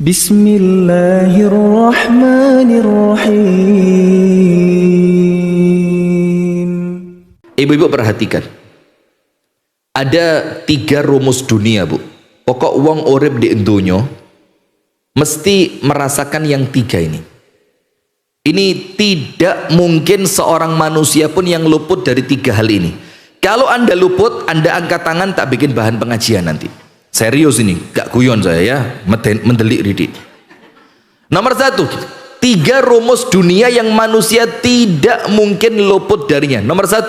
Bismillahirrahmanirrahim. Ibu-ibu perhatikan, ada 3 rumus dunia, Bu. Pokok wong urip di dunya mesti merasakan yang 3 ini. Ini tidak mungkin seorang manusia pun yang luput dari 3 hal ini. Kalau Anda luput, Anda angkat tangan, tak bikin bahan pengajian nanti. Serius ini, gak guyon saya ya, mendelik ridik. Nomor 1, 3 rumus dunia yang manusia tidak mungkin luput darinya. Nomor 1,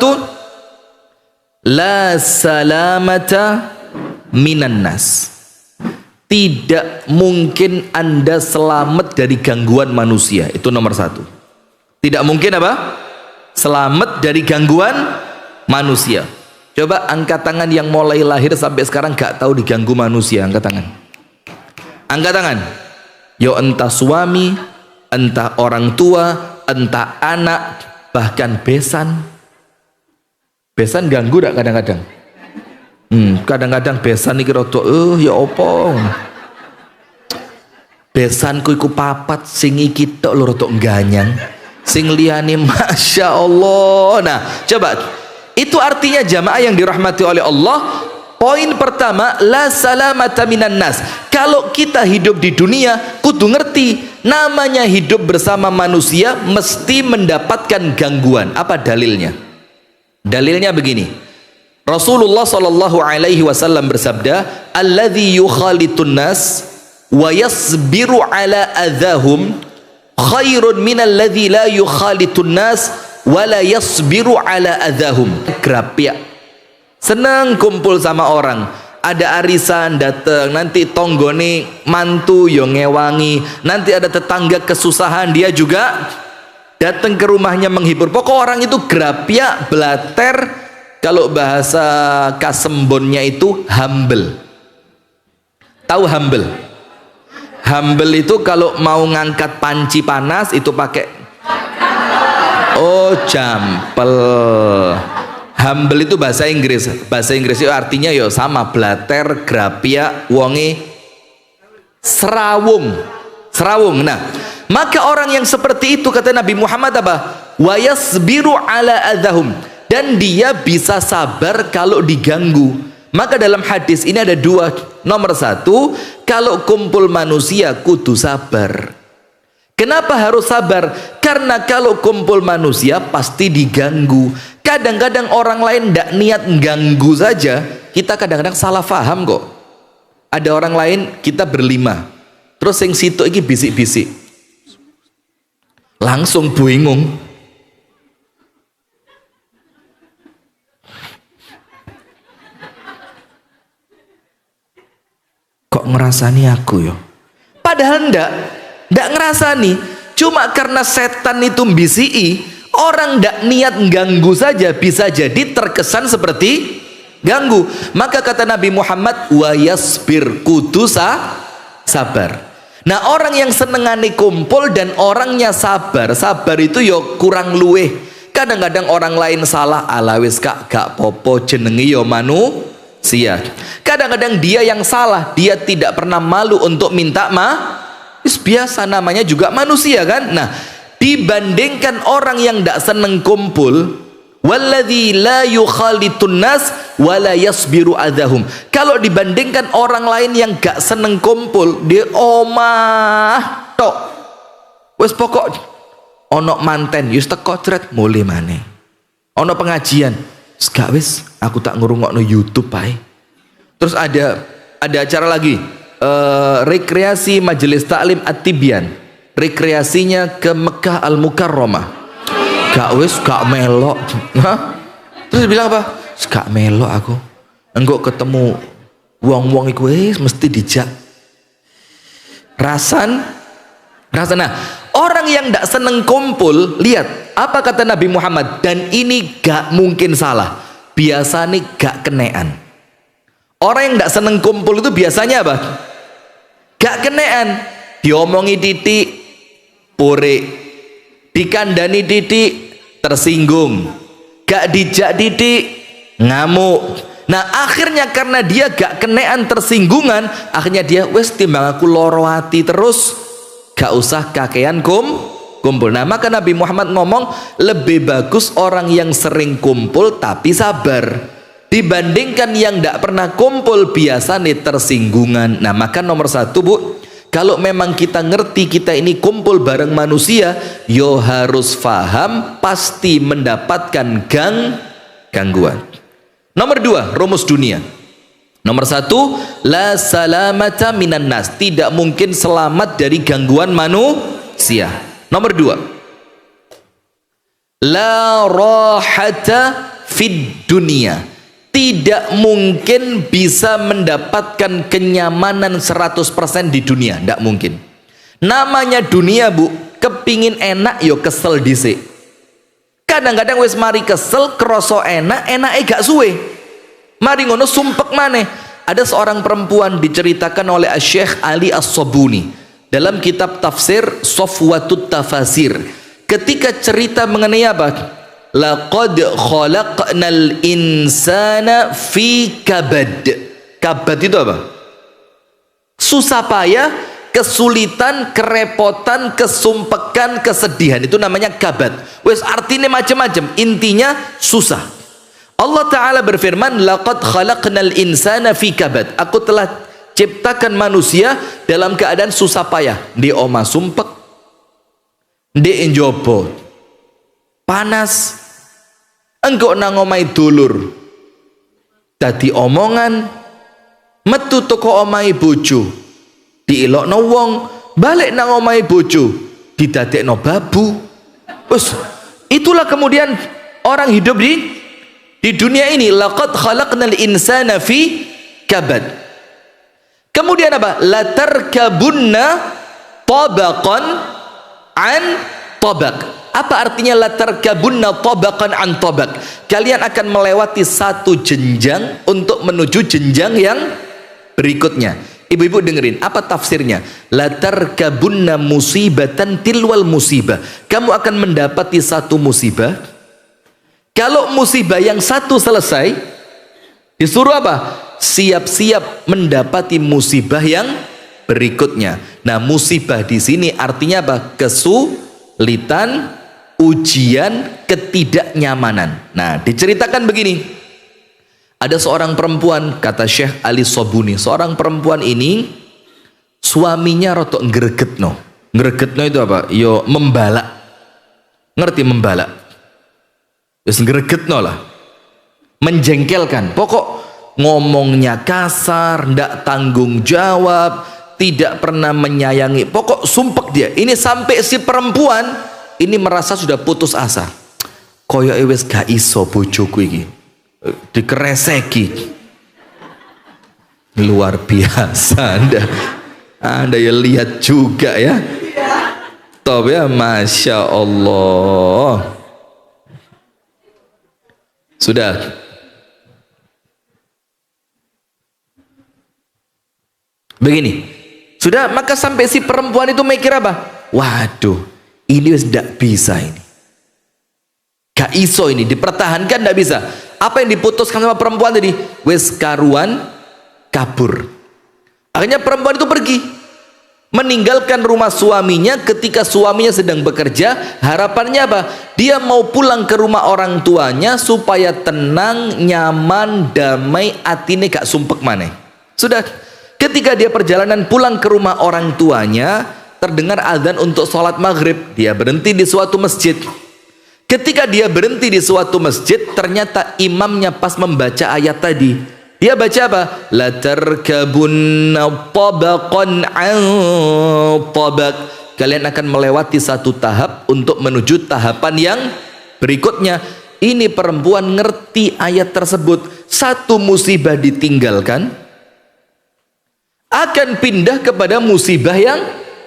la salamata minan nas. Tidak mungkin Anda selamat dari gangguan manusia. Itu nomor 1. Tidak mungkin apa? Selamat dari gangguan manusia. Coba angkat tangan yang mulai lahir sampai sekarang gak tahu diganggu manusia. Angkat tangan. Angkat tangan. Yo entah suami, entah orang tua, entah anak, bahkan besan. Besan ganggu gak kadang-kadang? Kadang-kadang besan iki rada ya opo. Besanku iku papat, sing iki tok lho rada ganyang. Sing liyane Masya Allah. Nah, coba. Itu artinya jamaah yang dirahmati oleh Allah. Poin pertama, la salamata minan nas. Kalau kita hidup di dunia, kudu ngerti namanya hidup bersama manusia mesti mendapatkan gangguan. Apa dalilnya? Dalilnya begini. Rasulullah sallallahu alaihi wasallam bersabda, "Alladzi yukhalitun nas wa yasbiru ala adahum khairun minalladzi la yukhalitun nas wala yasbiru ala adahum." Grapia, senang kumpul sama orang, ada arisan datang, nanti tonggone mantu yo ngewangi, nanti ada tetangga kesusahan dia juga datang ke rumahnya menghibur. Pokok orang itu grapia, blater. Kalau bahasa Kasembonnya itu humble. Tahu humble? Humble itu kalau mau ngangkat panci panas itu pakai jampel. Humble itu bahasa Inggris. Bahasa Inggris itu artinya ya sama, blater, grapia, wonge serawung. Serawung. Nah, maka orang yang seperti itu kata Nabi Muhammad apa? Wa yasbiru ala adahum. Dan dia bisa sabar kalau diganggu. Maka dalam hadis ini ada 2. Nomor 1, kalau kumpul manusia kudu sabar. Kenapa harus sabar? Karena kalau kumpul manusia pasti diganggu. Kadang-kadang orang lain tidak niat ganggu saja, kita kadang-kadang salah paham kok. Ada orang lain, kita berlima, terus yang situ iki bisik-bisik, langsung bingung. Kok ngerasani aku yo? Padahal ndak ngerasani. Cuma karena setan itu mbisii, orang ndak niat ganggu saja bisa jadi terkesan seperti ganggu. Maka kata Nabi Muhammad, wa yasbir, kudu sabar. Nah, orang yang senengane kumpul dan orangnya sabar itu yo kurang luweh. Kadang-kadang orang lain salah, ala wis gak popo jenenge yo manusia. Kadang-kadang dia yang salah, dia tidak pernah malu untuk minta maaf. Biasa, namanya juga manusia kan. Nah, dibandingkan orang yang tidak seneng kumpul, walladzi la yukhalitun nas wala yasbiru adahum. Kalau dibandingkan orang lain yang gak seneng kumpul, dia omah tok. Wes pokok ono manten yus teko cret mulai maneh. Ono pengajian, gak wis aku tak ngrungokno YouTube ae. Terus ada acara lagi, rekreasi majelis taklim At-Tibyan, rekreasinya ke Mekah Al-Mukarramah. Gak wis gak melok. Terus bilang apa? Gak melok aku. Engko ketemu wong-wong iku wis mesti dijak. Rasan. Nah, orang yang tidak seneng kumpul, lihat apa kata Nabi Muhammad, dan ini gak mungkin salah. Biasanya gak kenean. Orang yang tidak seneng kumpul itu biasanya apa? Gak kenean. Diomongi titik pore, dikandani titik tersinggung, gak dijak titik ngamuk, Nah akhirnya karena dia gak kenean tersinggungan, akhirnya dia wes timbang aku loro hati terus, gak usah kakean kumpul. Nah maka Nabi Muhammad ngomong lebih bagus orang yang sering kumpul tapi sabar dibandingkan yang gak pernah kumpul biasa nih tersinggungan. Nah maka nomor satu Bu, kalau memang kita ngerti kita ini kumpul bareng manusia, yo harus faham pasti mendapatkan gangguan. Nomor dua, rumus dunia. Nomor satu, la salamata minan nas, tidak mungkin selamat dari gangguan manusia. Nomor dua, la rahata fid dunia, tidak mungkin bisa mendapatkan kenyamanan 100% di dunia, tidak mungkin. Namanya dunia Bu, kepingin enak yo kesel dhisik. Kadang-kadang wis mari kesel kroso enak gak suwe. Mari ngono sumpek maneh. Ada seorang perempuan diceritakan oleh Syekh Ali As-Sabuni dalam kitab tafsir Safwatut Tafasir. Ketika cerita mengenai apa? Laqad khalaqnal insana fi kabad. Kabad itu apa? Susah payah, kesulitan, kerepotan, kesumpekan, kesedihan, itu namanya kabad. Wes artinya macam-macam, intinya susah. Allah Ta'ala berfirman, laqad khalaqnal insana fi kabad. Aku telah ciptakan manusia dalam keadaan susah payah. Di oma sumpek, di enjobo panas, engkau nang omai dulur dadi omongan, metu toko omai bojo diilokno wong, balik nang omai bojo didadekno babu. Terus itulah kemudian orang hidup di dunia ini. Laqad khalaqnal insana fi kabad. Kemudian apa? Latarkabunna tabaqan an tabaq. Apa artinya latarkabunna tabaqan an tabaq? Kalian akan melewati satu jenjang untuk menuju jenjang yang berikutnya. Ibu-ibu dengerin, apa tafsirnya? Latarkabunna musibatan tilwal musibah. Kamu akan mendapati satu musibah. Kalau musibah yang satu selesai, disuruh apa? Siap-siap mendapati musibah yang berikutnya. Nah, musibah di sini artinya apa? Kesulitan, ujian, ketidaknyamanan. Nah, diceritakan begini. Ada seorang perempuan, kata Syekh Ali Sabuni, seorang perempuan ini suaminya rotok ngregetno. Ngregetno itu apa? Yo membalak. Ngerti membalak? Terus ngregetno lah. Menjengkelkan. Pokok ngomongnya kasar, ndak tanggung jawab, tidak pernah menyayangi. Pokok sumpek dia. Ini sampai si perempuan ini merasa sudah putus asa. Koyoke wis gak iso bojoku iki. Dikereseki. Luar biasa Anda ya lihat juga ya. Top ya, Masya Allah. Sudah. Begini. Sudah, maka sampai si perempuan itu mikir apa? Waduh, ini wis ndak bisa ini. Gak iso ini, dipertahankan ndak bisa. Apa yang diputuskan sama perempuan tadi? Wes karuan, kabur. Akhirnya perempuan itu pergi, meninggalkan rumah suaminya. Ketika suaminya sedang bekerja, harapannya apa? Dia mau pulang ke rumah orang tuanya supaya tenang, nyaman, damai, atine gak sumpek maneh. Sudah, ketika dia perjalanan pulang ke rumah orang tuanya, terdengar azan untuk sholat maghrib. Dia berhenti di suatu masjid. Ketika dia berhenti di suatu masjid, ternyata imamnya pas membaca ayat tadi. Dia baca apa? Latarkabunna tabaqan an tabaq. Kalian akan melewati satu tahap untuk menuju tahapan yang berikutnya. Ini perempuan ngerti ayat tersebut. Satu musibah ditinggalkan, akan pindah kepada musibah yang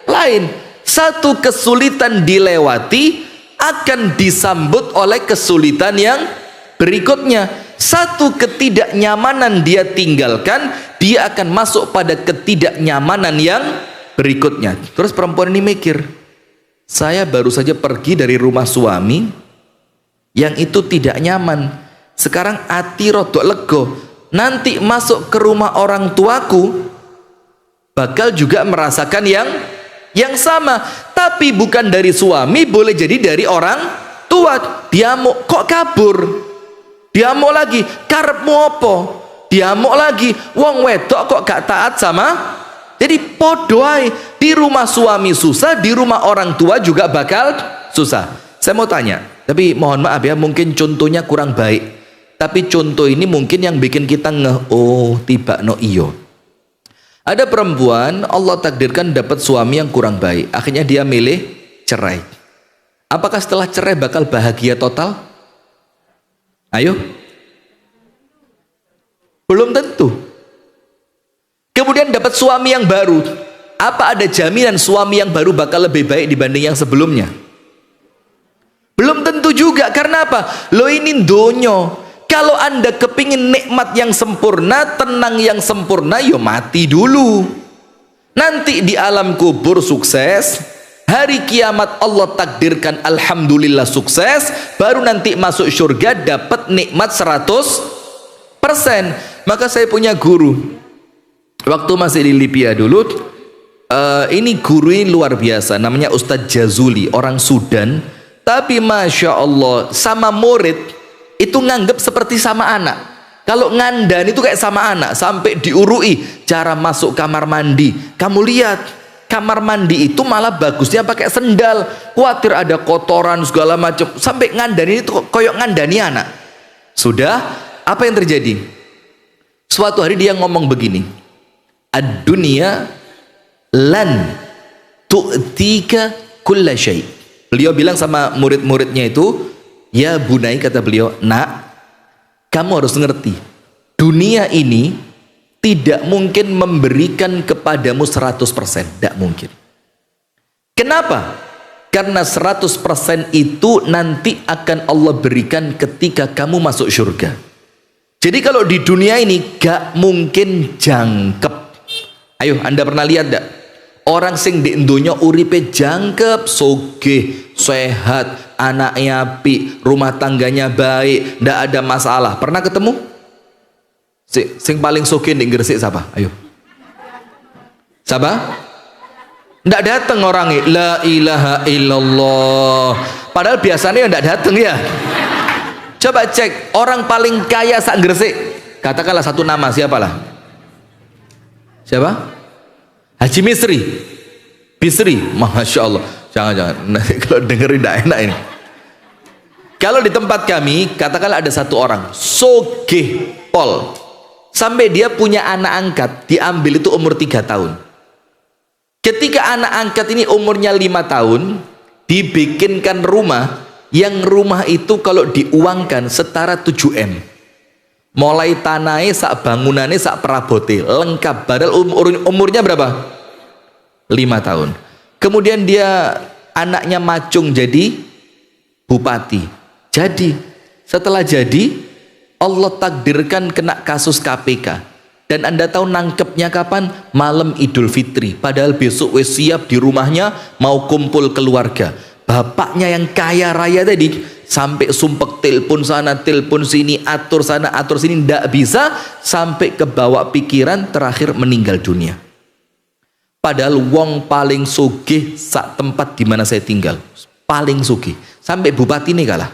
lain. Satu kesulitan dilewati, akan disambut oleh kesulitan yang berikutnya. Satu ketidaknyamanan dia tinggalkan, dia akan masuk pada ketidaknyamanan yang berikutnya. Terus perempuan ini mikir, saya baru saja pergi dari rumah suami yang itu tidak nyaman. Sekarang hati rodok lego, nanti masuk ke rumah orang tuaku bakal juga merasakan yang sama, tapi bukan dari suami, boleh jadi dari orang tua. Diamuk, kok kabur? Diamuk lagi, karepmu apa? Diamuk lagi, wong wedok kok gak taat sama. Jadi podo ae, di rumah suami susah, di rumah orang tua juga bakal susah. Saya mau tanya, tapi mohon maaf ya, mungkin contohnya kurang baik, tapi contoh ini mungkin yang bikin kita ngeh, oh tiba no iyo. Ada perempuan Allah takdirkan dapat suami yang kurang baik, akhirnya dia milih cerai. Apakah setelah cerai bakal bahagia total? Ayo, belum tentu. Kemudian dapat suami yang baru, apa ada jaminan suami yang baru bakal lebih baik dibanding yang sebelumnya? Belum tentu juga. Karena apa? Lo ini donyo. Kalau anda kepingin nikmat yang sempurna, tenang yang sempurna, yo mati dulu. Nanti di alam kubur sukses, hari kiamat Allah takdirkan alhamdulillah sukses, baru nanti masuk surga dapat nikmat 100%. Maka saya punya guru waktu masih di Libya dulu, ini guru ini luar biasa, namanya Ustadz Jazuli, orang Sudan, tapi Masya Allah sama murid itu nganggep seperti sama anak. Kalau ngandan itu kayak sama anak, sampai diurui cara masuk kamar mandi. Kamu lihat kamar mandi itu malah bagusnya pakai sendal, khawatir ada kotoran segala macam, sampai ngandani itu koyok ngandani anak. Sudah, apa yang terjadi? Suatu hari dia ngomong begini, ad-dunya lan tu'tika kulla syai'. Beliau bilang sama murid-muridnya itu, ya bunai, kata beliau, nak, kamu harus ngerti, dunia ini tidak mungkin memberikan kepadamu 100%, tidak mungkin. Kenapa? Karena 100% itu nanti akan Allah berikan ketika kamu masuk surga. Jadi kalau di dunia ini gak mungkin jangkep. Ayo, anda pernah lihat gak? Orang sing di dunia uripe jangkep, sogeh, sehat, anaknya api, rumah tangganya baik, ndak ada masalah. Pernah ketemu? Sing paling sogeh di Gresik siapa? Ayo. Siapa? Ndak datang orangnya. La ilaha illallah. Padahal biasanya ndak datang ya. Coba cek orang paling kaya sak Gresik. Katakanlah satu nama, siapalah? Siapa? Haji Misri, Bisri, masya Allah. Jangan, nanti kalau dengerin tidak enak ini. Kalau di tempat kami, katakanlah ada satu orang, sogeh pol, sampai dia punya anak angkat, diambil itu umur 3 tahun. Ketika anak angkat ini umurnya 5 tahun, dibikinkan rumah, yang rumah itu kalau diuangkan setara 7M. Mulai tanahnya sak bangunannya sak perabote lengkap, padahal umurnya berapa? 5 tahun. Kemudian dia anaknya macung jadi bupati. Jadi setelah jadi Allah takdirkan kena kasus KPK. Dan anda tahu nangkepnya kapan? Malam Idul Fitri. Padahal besok wes siap di rumahnya mau kumpul keluarga. Bapaknya yang kaya raya tadi sampai sumpek telepon sana telepon sini, atur sana atur sini, ndak bisa, sampai kebawa pikiran, terakhir meninggal dunia. Padahal wong paling sugih sak tempat di mana saya tinggal, paling sugih, sampai bupati ini kalah,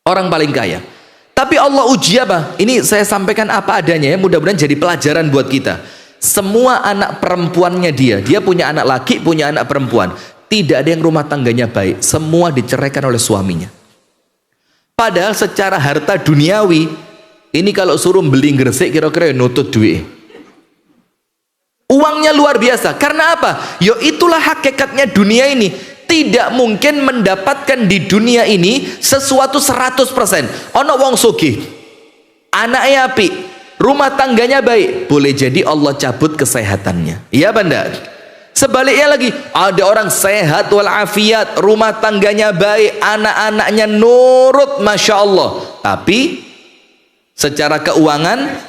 orang paling kaya. Tapi Allah uji apa? Ini saya sampaikan apa adanya ya, mudah-mudahan jadi pelajaran buat kita. Semua anak perempuannya dia punya anak laki, punya anak perempuan. Tidak ada yang rumah tangganya baik, semua diceraikan oleh suaminya. Padahal secara harta duniawi, ini kalau suruh beli Gresik kira-kira nutut duit. Uangnya luar biasa. Karena apa? Yo itulah hakikatnya dunia ini. Tidak mungkin mendapatkan di dunia ini sesuatu 100%. Ono wong sugih, anaknya api, rumah tangganya baik, boleh jadi Allah cabut kesehatannya. Iya benda. Sebaliknya lagi, ada orang sehat walafiat, rumah tangganya baik, anak-anaknya nurut, masya Allah, tapi secara keuangan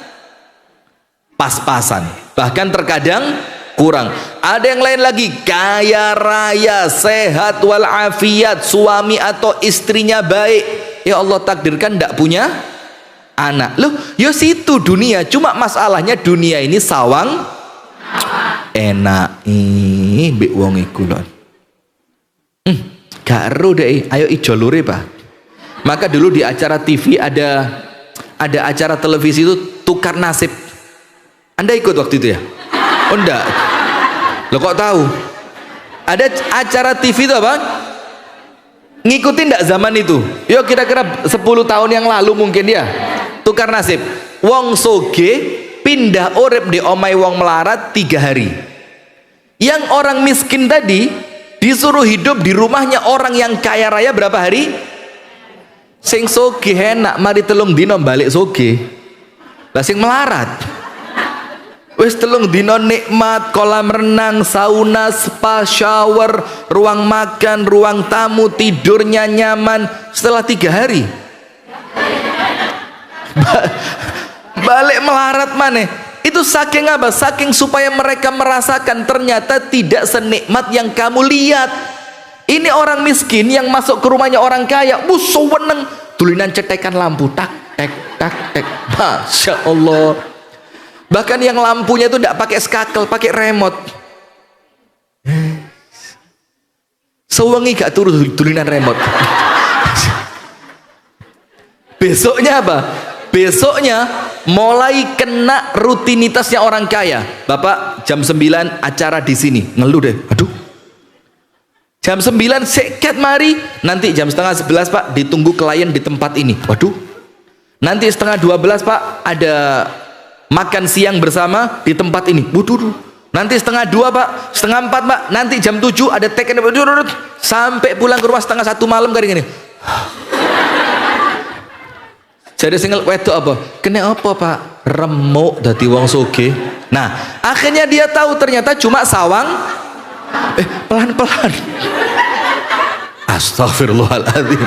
pas-pasan, bahkan terkadang kurang. Ada yang lain lagi, kaya raya, sehat walafiat, suami atau istrinya baik, ya Allah takdirkan tidak punya anak. Loh, yo situ dunia. Cuma masalahnya dunia ini sawang enak mbek wong iku lho. Gak ero deh, ayo ijo lure Pak. Maka dulu di acara TV ada acara televisi itu tukar nasib. Anda ikut waktu itu ya? Oh enggak. Lo kok tahu? Ada acara TV itu apa? Ngikutin enggak zaman itu? Yo kira-kira 10 tahun yang lalu mungkin ya. Tukar nasib. Wong soge pindah urip di omai wong melarat 3 hari. Yang orang miskin tadi disuruh hidup di rumahnya orang yang kaya raya berapa hari? Sing soge enak mari telung dino balik soge. Lah sing melarat wis telung dino nikmat, kolam renang, sauna, spa, shower, ruang makan, ruang tamu, tidurnya nyaman. Setelah 3 hari balik melarat maneh. Itu saking apa? Saking supaya mereka merasakan ternyata tidak senikmat yang kamu lihat. Ini orang miskin yang masuk ke rumahnya orang kaya, seneng tulinan cetekan lampu tak tek tak tek. Masya Allah. Bahkan yang lampunya itu tidak pakai skakel, pakai remote. Sewengi gak turun tulinan remote. Besoknya apa? Besoknya mulai kena rutinitasnya orang kaya. Bapak jam 9 acara di sini, ngeluh deh. Aduh. Jam 9 seket mari, nanti jam setengah 11 Pak ditunggu klien di tempat ini. Waduh. Nanti setengah 12 Pak ada makan siang bersama di tempat ini. Waduh. Nanti setengah 2 Pak, setengah 4 Pak, nanti jam 7 ada take sampai pulang ke rumah setengah 1 malam kali ini. Jadi single wedok apa? Kena apa Pak? Remuk dadi wong soge. Nah, akhirnya dia tahu ternyata cuma sawang. Pelan-pelan. Astagfirullahaladzim.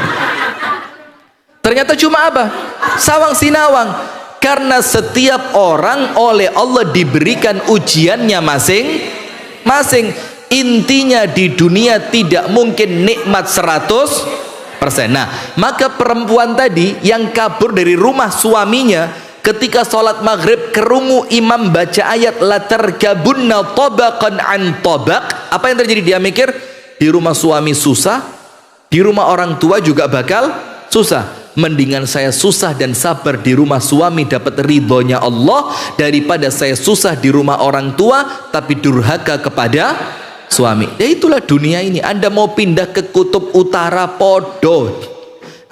Ternyata cuma apa? Sawang sinawang. Karena setiap orang oleh Allah diberikan ujiannya masing-masing. Intinya di dunia tidak mungkin nikmat 100%. Nah, maka perempuan tadi yang kabur dari rumah suaminya ketika sholat maghrib kerungu imam baca ayat la tarkabunna tabaqan an tabaq, apa yang terjadi? Dia mikir di rumah suami susah, di rumah orang tua juga bakal susah. Mendingan saya susah dan sabar di rumah suami dapat ridhonya Allah daripada saya susah di rumah orang tua tapi durhaka kepada suami. Ya itulah dunia ini. Anda mau pindah ke kutub utara podo.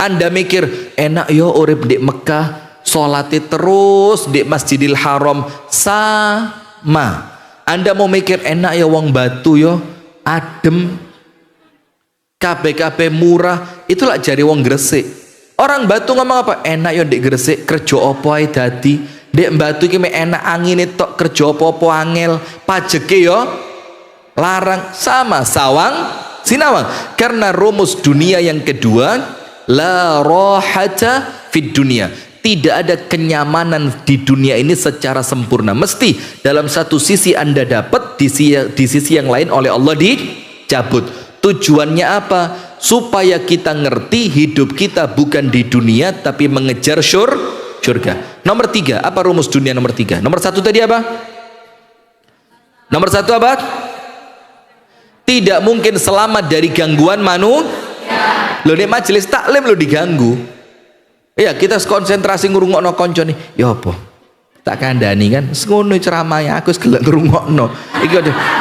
Anda mikir enak yo urip di Mekah, sholati terus di Masjidil Haram, sama. Anda mau mikir enak ya wong Batu yo adem, KBKB murah, itulah jari wong Gresik. Orang Batu ngomong apa? Enak yo ndek Gresik kerja apa ae dadi. Ndek Batu iki enak angine tok kerja apa-apa angel. Pajeke yo larang, sama sawang sinawang. Karena rumus dunia yang kedua, la rahata fid dunia. Tidak ada kenyamanan di dunia ini secara sempurna. Mesti dalam satu sisi Anda dapat, di sisi yang lain oleh Allah dicabut. Tujuannya apa? Supaya kita ngerti hidup kita bukan di dunia tapi mengejar surga. Nomor 3, apa rumus dunia nomor 3? Nomor 1 tadi apa? Nomor 1 apa? Tidak mungkin selamat dari gangguan manusia. Loh nek majelis taklim lo diganggu. Iya, kita konsentrasi ngrungokno konco nih. Ya apa? Tak kandani kan ngono ceramahnya aku gelek ngrungokno. Iki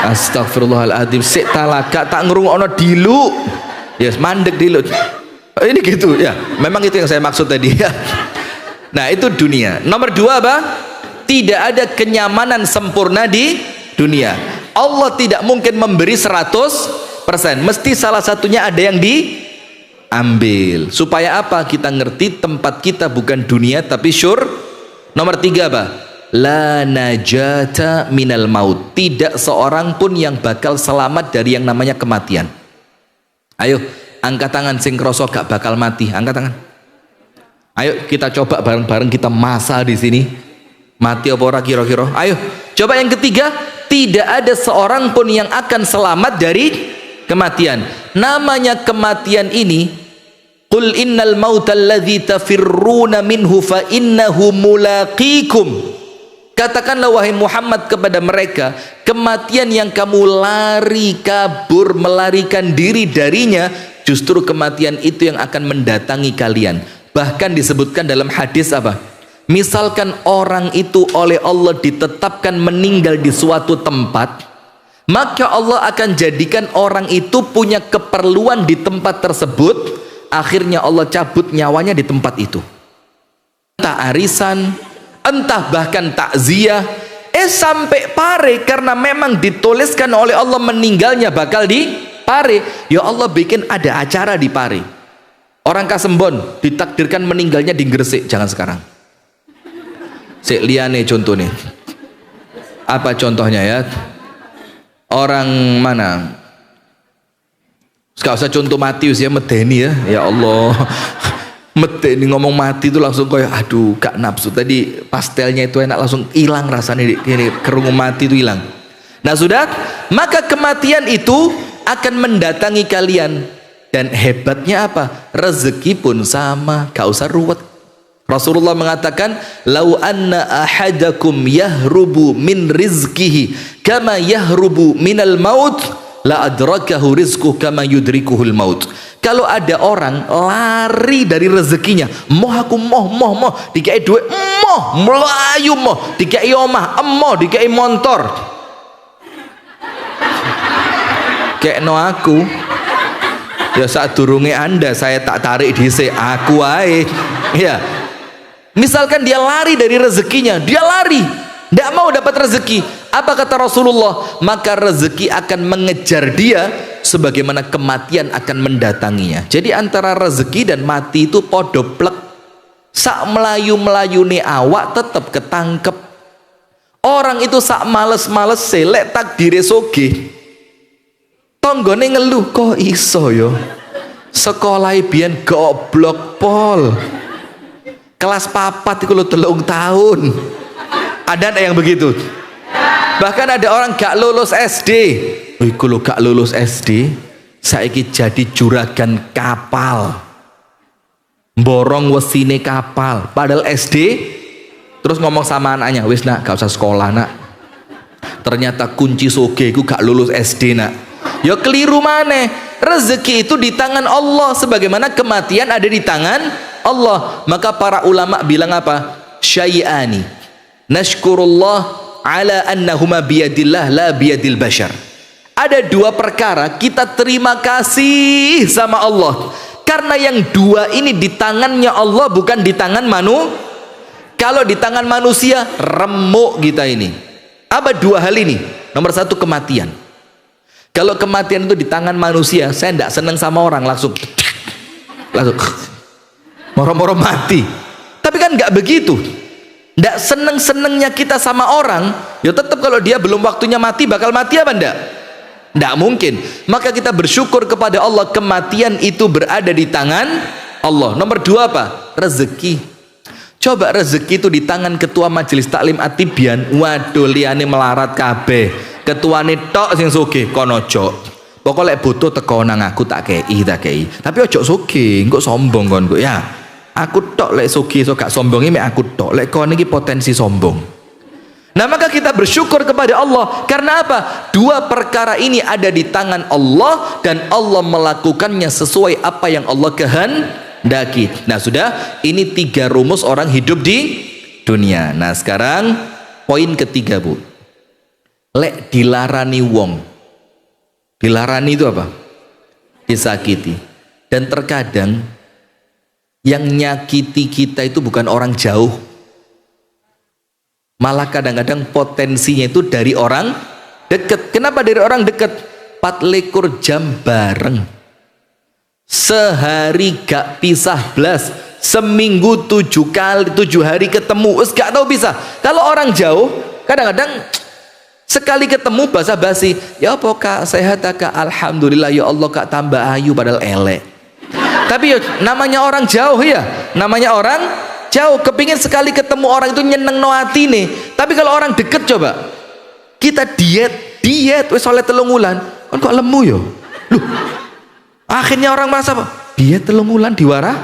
astagfirullahaladzim sik talaka tak ngrungokno dilu. Yes, mandek dilu. Ini gitu ya. Memang itu yang saya maksud tadi ya. Nah, itu dunia. Nomor 2 apa? Tidak ada kenyamanan sempurna di dunia. Allah tidak mungkin memberi 100%. Mesti salah satunya ada yang diambil. Supaya apa? Kita ngerti tempat kita bukan dunia tapi Nomor 3 apa? La najata minal maut. Tidak seorang pun yang bakal selamat dari yang namanya kematian. Ayo, angkat tangan sing kroso gak bakal mati. Angkat tangan. Ayo kita coba bareng-bareng kita masa di sini. Mati apa ora kira-kira? Ayo, coba yang ketiga, tidak ada seorang pun yang akan selamat dari kematian. Namanya kematian ini Qul innal mautal ladzi tafirruna minhu fa innahu mulaqikum. Katakanlah wahai Muhammad kepada mereka, kematian yang kamu lari kabur melarikan diri darinya, justru kematian itu yang akan mendatangi kalian. Bahkan disebutkan dalam hadis apa? Misalkan orang itu oleh Allah ditetapkan meninggal di suatu tempat, maka Allah akan jadikan orang itu punya keperluan di tempat tersebut. Akhirnya Allah cabut nyawanya di tempat itu. Entah arisan, entah bahkan takziah, sampai pare, karena memang dituliskan oleh Allah meninggalnya bakal di pare. Ya Allah bikin ada acara di pare. Orang Kasembon ditakdirkan meninggalnya di Gresik, jangan sekarang. Sik liyane contohnya. Apa contohnya ya? Orang mana? Gak usah contoh Matius ya, medeni ya. Ya Allah. Medeni ngomong mati itu langsung kayak aduh gak nafsu. Tadi pastelnya itu enak langsung hilang rasanya, ini kerungu mati itu hilang. Nah sudah, maka kematian itu akan mendatangi kalian. Dan hebatnya apa? Rezeki pun sama, gak usah ruwet. Rasulullah mengatakan, lau anna ahadakum yahrubu min rizkihi kama yahrubu minal maut la adrakahu rizquhu kama yudrikuhul maut. Kalau ada orang lari dari rezekinya, moh aku moh dikai duit, moh melayu, moh dikai omah, moh dikai motor, kayak no aku ya saat durunge Anda saya tak tarik dhisik aku ae ya. Misalkan dia lari dari rezekinya, dia lari, tidak mau dapat rezeki. Apa kata Rasulullah? Maka rezeki akan mengejar dia, sebagaimana kematian akan mendatanginya. Jadi antara rezeki dan mati itu podoplek. Sak melayu ni awak tetap ketangkep. Orang itu sak males selek takdire soge. Tonggone ngeluh, kok iso yo? Sekolah biyen goblok pol. Kelas papat itu lo 3 tahun. Ada yang begitu? Bahkan ada orang gak lulus SD. Iku lo gak lulus SD, saiki jadi juragan kapal. Borong wesine kapal. Padahal SD, terus ngomong sama anaknya, wis nak, gak usah sekolah nak. Ternyata kunci soge iku gak lulus SD nak. Ya keliru maneh. Rezeki itu di tangan Allah, sebagaimana kematian ada di tangan Allah. Maka para ulama bilang apa? Syai'ani nashkurullah ala annahuma biyadillah la biyadil bashar. Ada 2 perkara kita terima kasih sama Allah, karena yang 2 ini di tangannya Allah, bukan di tangan Kalau di tangan manusia remuk kita ini. Apa 2 hal ini? Nomor 1 kematian. Kalau kematian itu di tangan manusia, saya tidak senang sama orang, langsung moro-moro mati. Tapi kan nggak begitu. Nggak seneng-senengnya kita sama orang, ya tetap kalau dia belum waktunya mati, bakal mati apa enggak? Nggak mungkin. Maka kita bersyukur kepada Allah, kematian itu berada di tangan Allah. Nomor 2 apa? Rezeki. Coba rezeki itu di tangan ketua majelis taklim Atibian, waduh liane melarat kabeh. Ketuane tok sing sugih kono ojo. Pokok lek butuh teko nang aku tak kei. Tapi ojo sugih, engko sombong kon kok ya. Aku tok lek sugih so gak sombongi mek aku tok. Lek kon iki potensi sombong. Nah, maka kita bersyukur kepada Allah. Karena apa? 2 perkara ini ada di tangan Allah, dan Allah melakukannya sesuai apa yang Allah kehendaki. Nah, sudah, ini 3 rumus orang hidup di dunia. Nah, sekarang poin ketiga, Bu. Lek dilarani wong, dilarani itu apa? Disakiti. Dan terkadang yang nyakiti kita itu bukan orang jauh, malah kadang-kadang potensinya itu dari orang dekat. Kenapa dari orang dekat? 24 jam bareng, sehari gak pisah blas, seminggu 7 hari ketemu, gak tahu bisa. Kalau orang jauh kadang-kadang sekali ketemu basa-basi, ya apa kak, sehat kak, alhamdulillah ya Allah kak, tambah ayu padahal elek. Tapi ya, namanya orang jauh ya, namanya orang jauh, kepingin sekali ketemu orang itu nyeneng no hati nih. Tapi kalau orang deket, coba kita diet wis oleh 3 wulan, kan kok lemu yo. Loh, akhirnya orang merasa dia telung wulan diwarah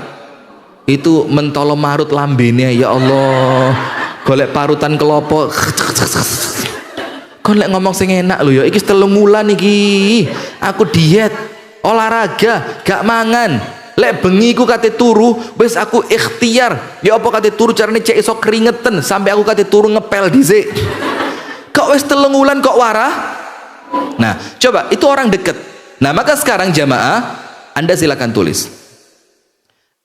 itu mentolo marut lambene, ya Allah, golek parutan kelopo. Kon lek ngomong sing enak lho ya, iki telung wulan iki aku diet, olahraga, gak mangan. Lek bengi ku kate turu, wis aku ikhtiar. Ya apa kate turu carane cek iso keringetan sampai aku kate turu ngepel dhisik. Kok wis telung wulan kok warah? Nah, coba itu orang deket. Nah, maka sekarang jamaah, Anda silakan tulis.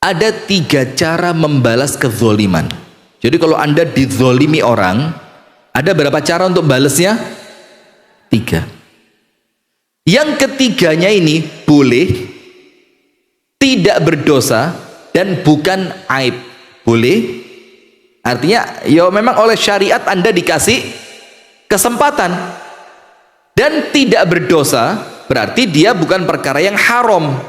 Ada 3 cara membalas kezoliman. Jadi kalau Anda dizolimi orang, ada berapa cara untuk balasnya? 3. Yang ketiganya ini boleh, tidak berdosa, dan bukan aib. Boleh, artinya ya memang oleh syariat Anda dikasih kesempatan, dan tidak berdosa berarti dia bukan perkara yang haram,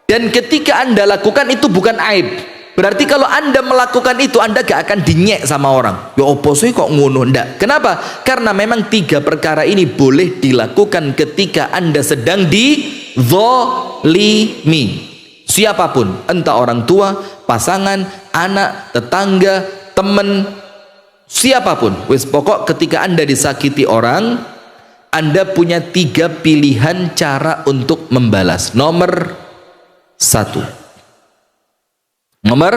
dan ketika Anda lakukan itu bukan aib. Berarti kalau Anda melakukan itu, Anda gak akan dinyek sama orang. Ya opo sih kok ngono? Ndak. Kenapa? Karena memang 3 perkara ini boleh dilakukan ketika Anda sedang dizolimi. Siapapun, entah orang tua, pasangan, anak, tetangga, teman, siapapun. Wis pokok ketika Anda disakiti orang, Anda punya 3 pilihan cara untuk membalas. Nomor 1. Nomor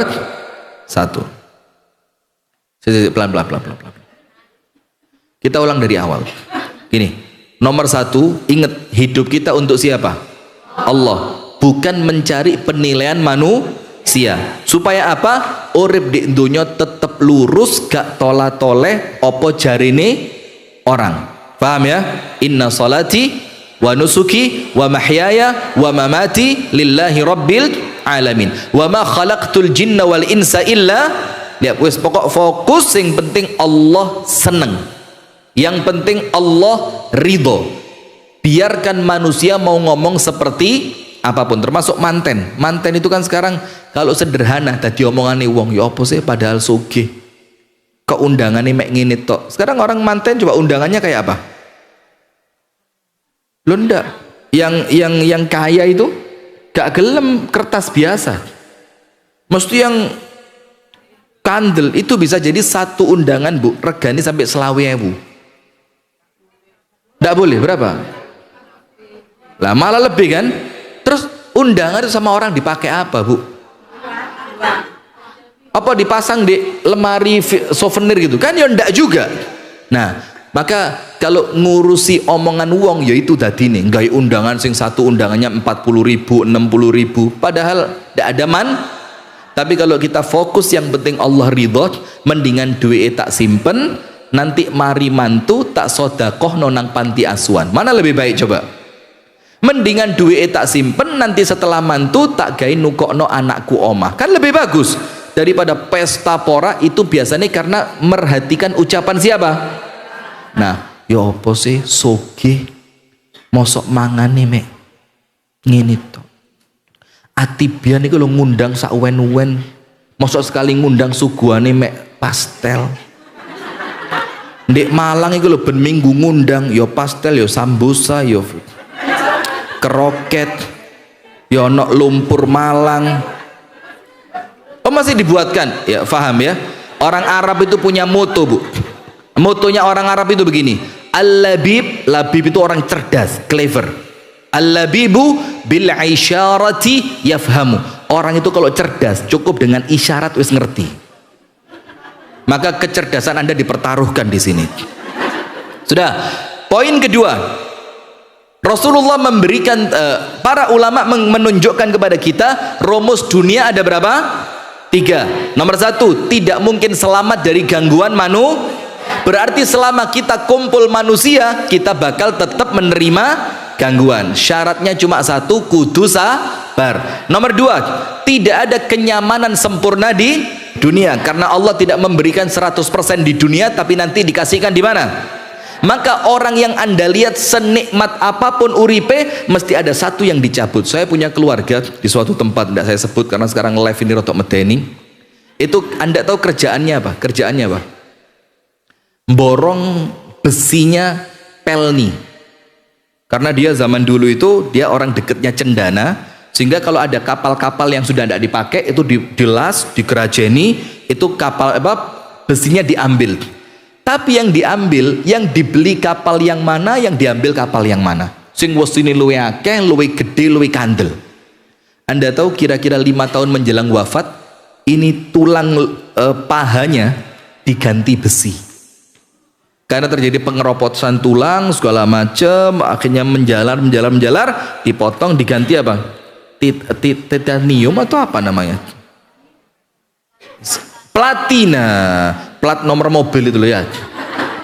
1. Pelan. Kita ulang dari awal. Gini, nomor 1, ingat hidup kita untuk siapa? Allah, bukan mencari penilaian manusia. Supaya apa? Urip di dunia tetap lurus, gak tola-toleh opo jarine orang. Paham ya? Inna salati wa nusuki wa mahyaya wa mamati lillahi rabbil alamin wa ma khalaqtul jinna wal insa illa, ya wis pokok fokus, yang penting Allah seneng, yang penting Allah ridho. Biarkan manusia mau ngomong seperti apapun, termasuk manten. Manten itu kan sekarang kalau sederhana tadi omongane wong, ya apa sih padahal sugih kok undangannya mek ngene tok. Sekarang orang manten coba undangannya kayak apa? Lo ndak, yang kaya itu gak gelem kertas biasa, mesti yang kandel. Itu bisa jadi satu undangan bu regani sampai 20.000. Ndak boleh berapa lah, malah lebih kan. Terus undangan itu sama orang dipakai apa bu? Apa dipasang di lemari souvenir gitu kan? Ya ndak juga. Nah, maka kalau ngurusi omongan wong, ya itu tadi nih, nggak undangan sing satu undangannya 40.000, 60.000, padahal tidak ada man. Tapi kalau kita fokus yang penting Allah ridho, mendingan duit tak simpen, nanti mari mantu tak sodakoh nonang panti asuhan. Mana lebih baik coba? Mendingan duit tak simpen, nanti setelah mantu tak gain nukokno anakku omah, kan lebih bagus daripada pesta pora. Itu biasanya karena merhatikan ucapan siapa. Nah, ya apa sih sugih mosok mangane mek ngene to. Atibian iku lho ngundang sak wen-wen, mosok sekali ngundang suguhane mek pastel. Ndek Malang iku lho ben minggu ngundang ya pastel, ya sambusa, ya keroket, ya ono lumpur Malang. Oh masih dibuatkan? Ya paham ya. Orang Arab itu punya moto bu. Motonya orang Arab itu begini, al-labib, labib itu orang cerdas, clever. Al-labibu bil isyarati yafhamu. Orang itu kalau cerdas cukup dengan isyarat wis ngerti. Maka kecerdasan Anda dipertaruhkan di sini. Sudah. Poin kedua, Rasulullah memberikan, para ulama menunjukkan kepada kita rumus dunia ada berapa? 3. Nomor 1, tidak mungkin selamat dari gangguan manusia. Berarti selama kita kumpul manusia, kita bakal tetap menerima gangguan. Syaratnya cuma 1, kudu sabar. Nomor 2, tidak ada kenyamanan sempurna di dunia, karena Allah tidak memberikan 100% di dunia, tapi nanti dikasihkan di mana? Maka orang yang Anda lihat senikmat apapun uripe, mesti ada satu yang dicabut. Saya punya keluarga di suatu tempat, tidak saya sebut karena sekarang live ini rotok medeni. Itu Anda tahu kerjaannya apa? Kerjaannya apa? Borong besinya pelni. Karena dia zaman dulu itu dia orang deketnya cendana, Sehingga kalau ada kapal-kapal yang sudah tidak dipakai itu dilas, dikerajeni, itu kapal besinya diambil. Tapi yang diambil, yang dibeli kapal yang mana, yang diambil kapal yang mana. Sing wesine luwe akeh, luwe gede, luwe kandel. Anda tahu kira-kira 5 tahun menjelang wafat, ini tulang pahanya diganti besi. Karena terjadi pengeroposan tulang segala macam, akhirnya menjalar, dipotong, diganti apa? Titanium atau apa namanya? Platina, plat nomor mobil itu loh ya,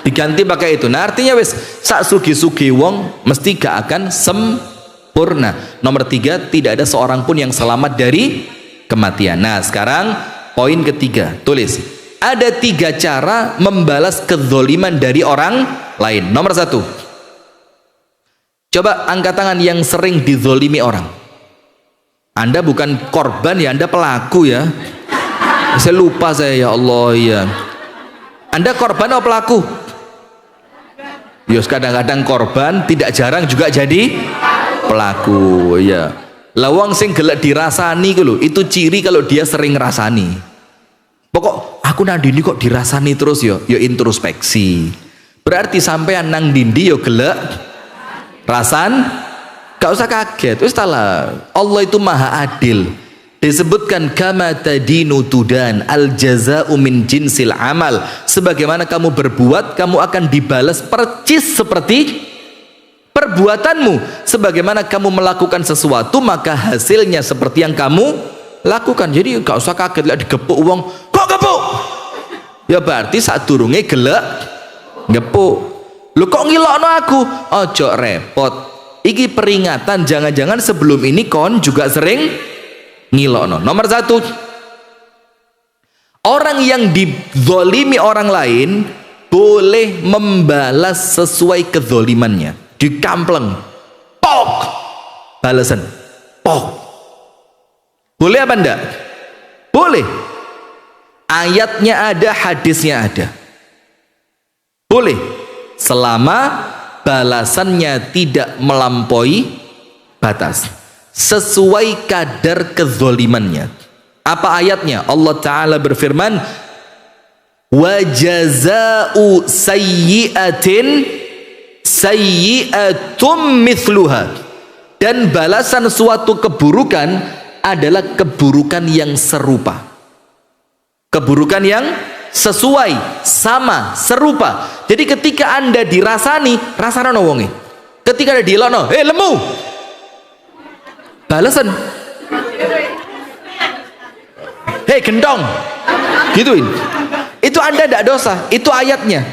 diganti pakai itu. Nah artinya wis sak sugi-sugi wong mesti gak akan sempurna. Nomor 3, tidak ada seorang pun yang selamat dari kematian. Nah sekarang poin ketiga, tulis ada 3 cara membalas kezoliman dari orang lain. Nomor 1, coba angkat tangan yang sering dizolimi orang. Anda bukan korban ya, Anda pelaku ya. Saya lupa ya Allah ya. Anda korban atau pelaku? Yos kadang-kadang korban, tidak jarang juga jadi pelaku ya. Lawang sing gelek dirasani itu ciri kalau dia sering rasani. Pokok aku nang dindi kok dirasani terus yo introspeksi. Berarti sampean nang dindi yo gelek rasan, gak usah kaget. Wis lah, Allah itu maha adil. Disebutkan kama tadinu tudan, al jaza'u min jinsil amal. Sebagaimana kamu berbuat, kamu akan dibalas percis seperti perbuatanmu. Sebagaimana kamu melakukan sesuatu, maka hasilnya seperti yang kamu lakukan. Jadi gak usah kaget lah digepuk uang. Kok gepuk? Ya berarti saat durunge gelek gepuk. Lu kok ngilokno aku? Ojo repot. Iki peringatan, jangan-jangan sebelum ini kon juga sering ngilokno. Nomor 1, orang yang dizolimi orang lain boleh membalas sesuai kezolimannya. Dikampleng, pok, balasan, pok. Boleh apa enggak? Boleh. Ayatnya ada, hadisnya ada. Boleh, selama balasannya tidak melampaui batas, sesuai kadar kezolimannya. Apa ayatnya? Allah Ta'ala berfirman, wa jaza'u sayyi'atin sayyi'atum mithluha. Dan balasan suatu keburukan adalah keburukan yang serupa, keburukan yang sesuai, sama, serupa. Jadi ketika Anda dirasani, rasana wonge. Ketika ada dilokno, lemu, balasan, gendong, gituin. Itu Anda tidak dosa. Itu ayatnya.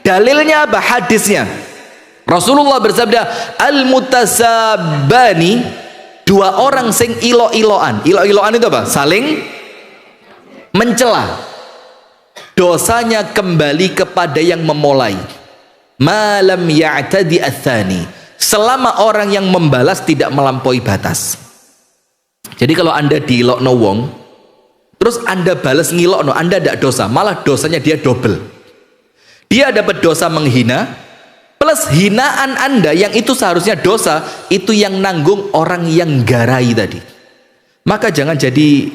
Dalilnya apa? Hadisnya. Rasulullah bersabda, al mutasabani, 2 orang sing ilo-iloan. Ilo-iloan itu apa? Saling mencela. Dosanya kembali kepada yang memulai. Malam ya'tadi atsani, selama orang yang membalas tidak melampaui batas. Jadi kalau Anda diilokno wong, terus Anda balas ngilokno, Anda tidak dosa, malah dosanya dia double. Dia dapat dosa menghina, plus hinaan Anda yang itu seharusnya dosa, itu yang nanggung orang yang garai tadi. Maka jangan jadi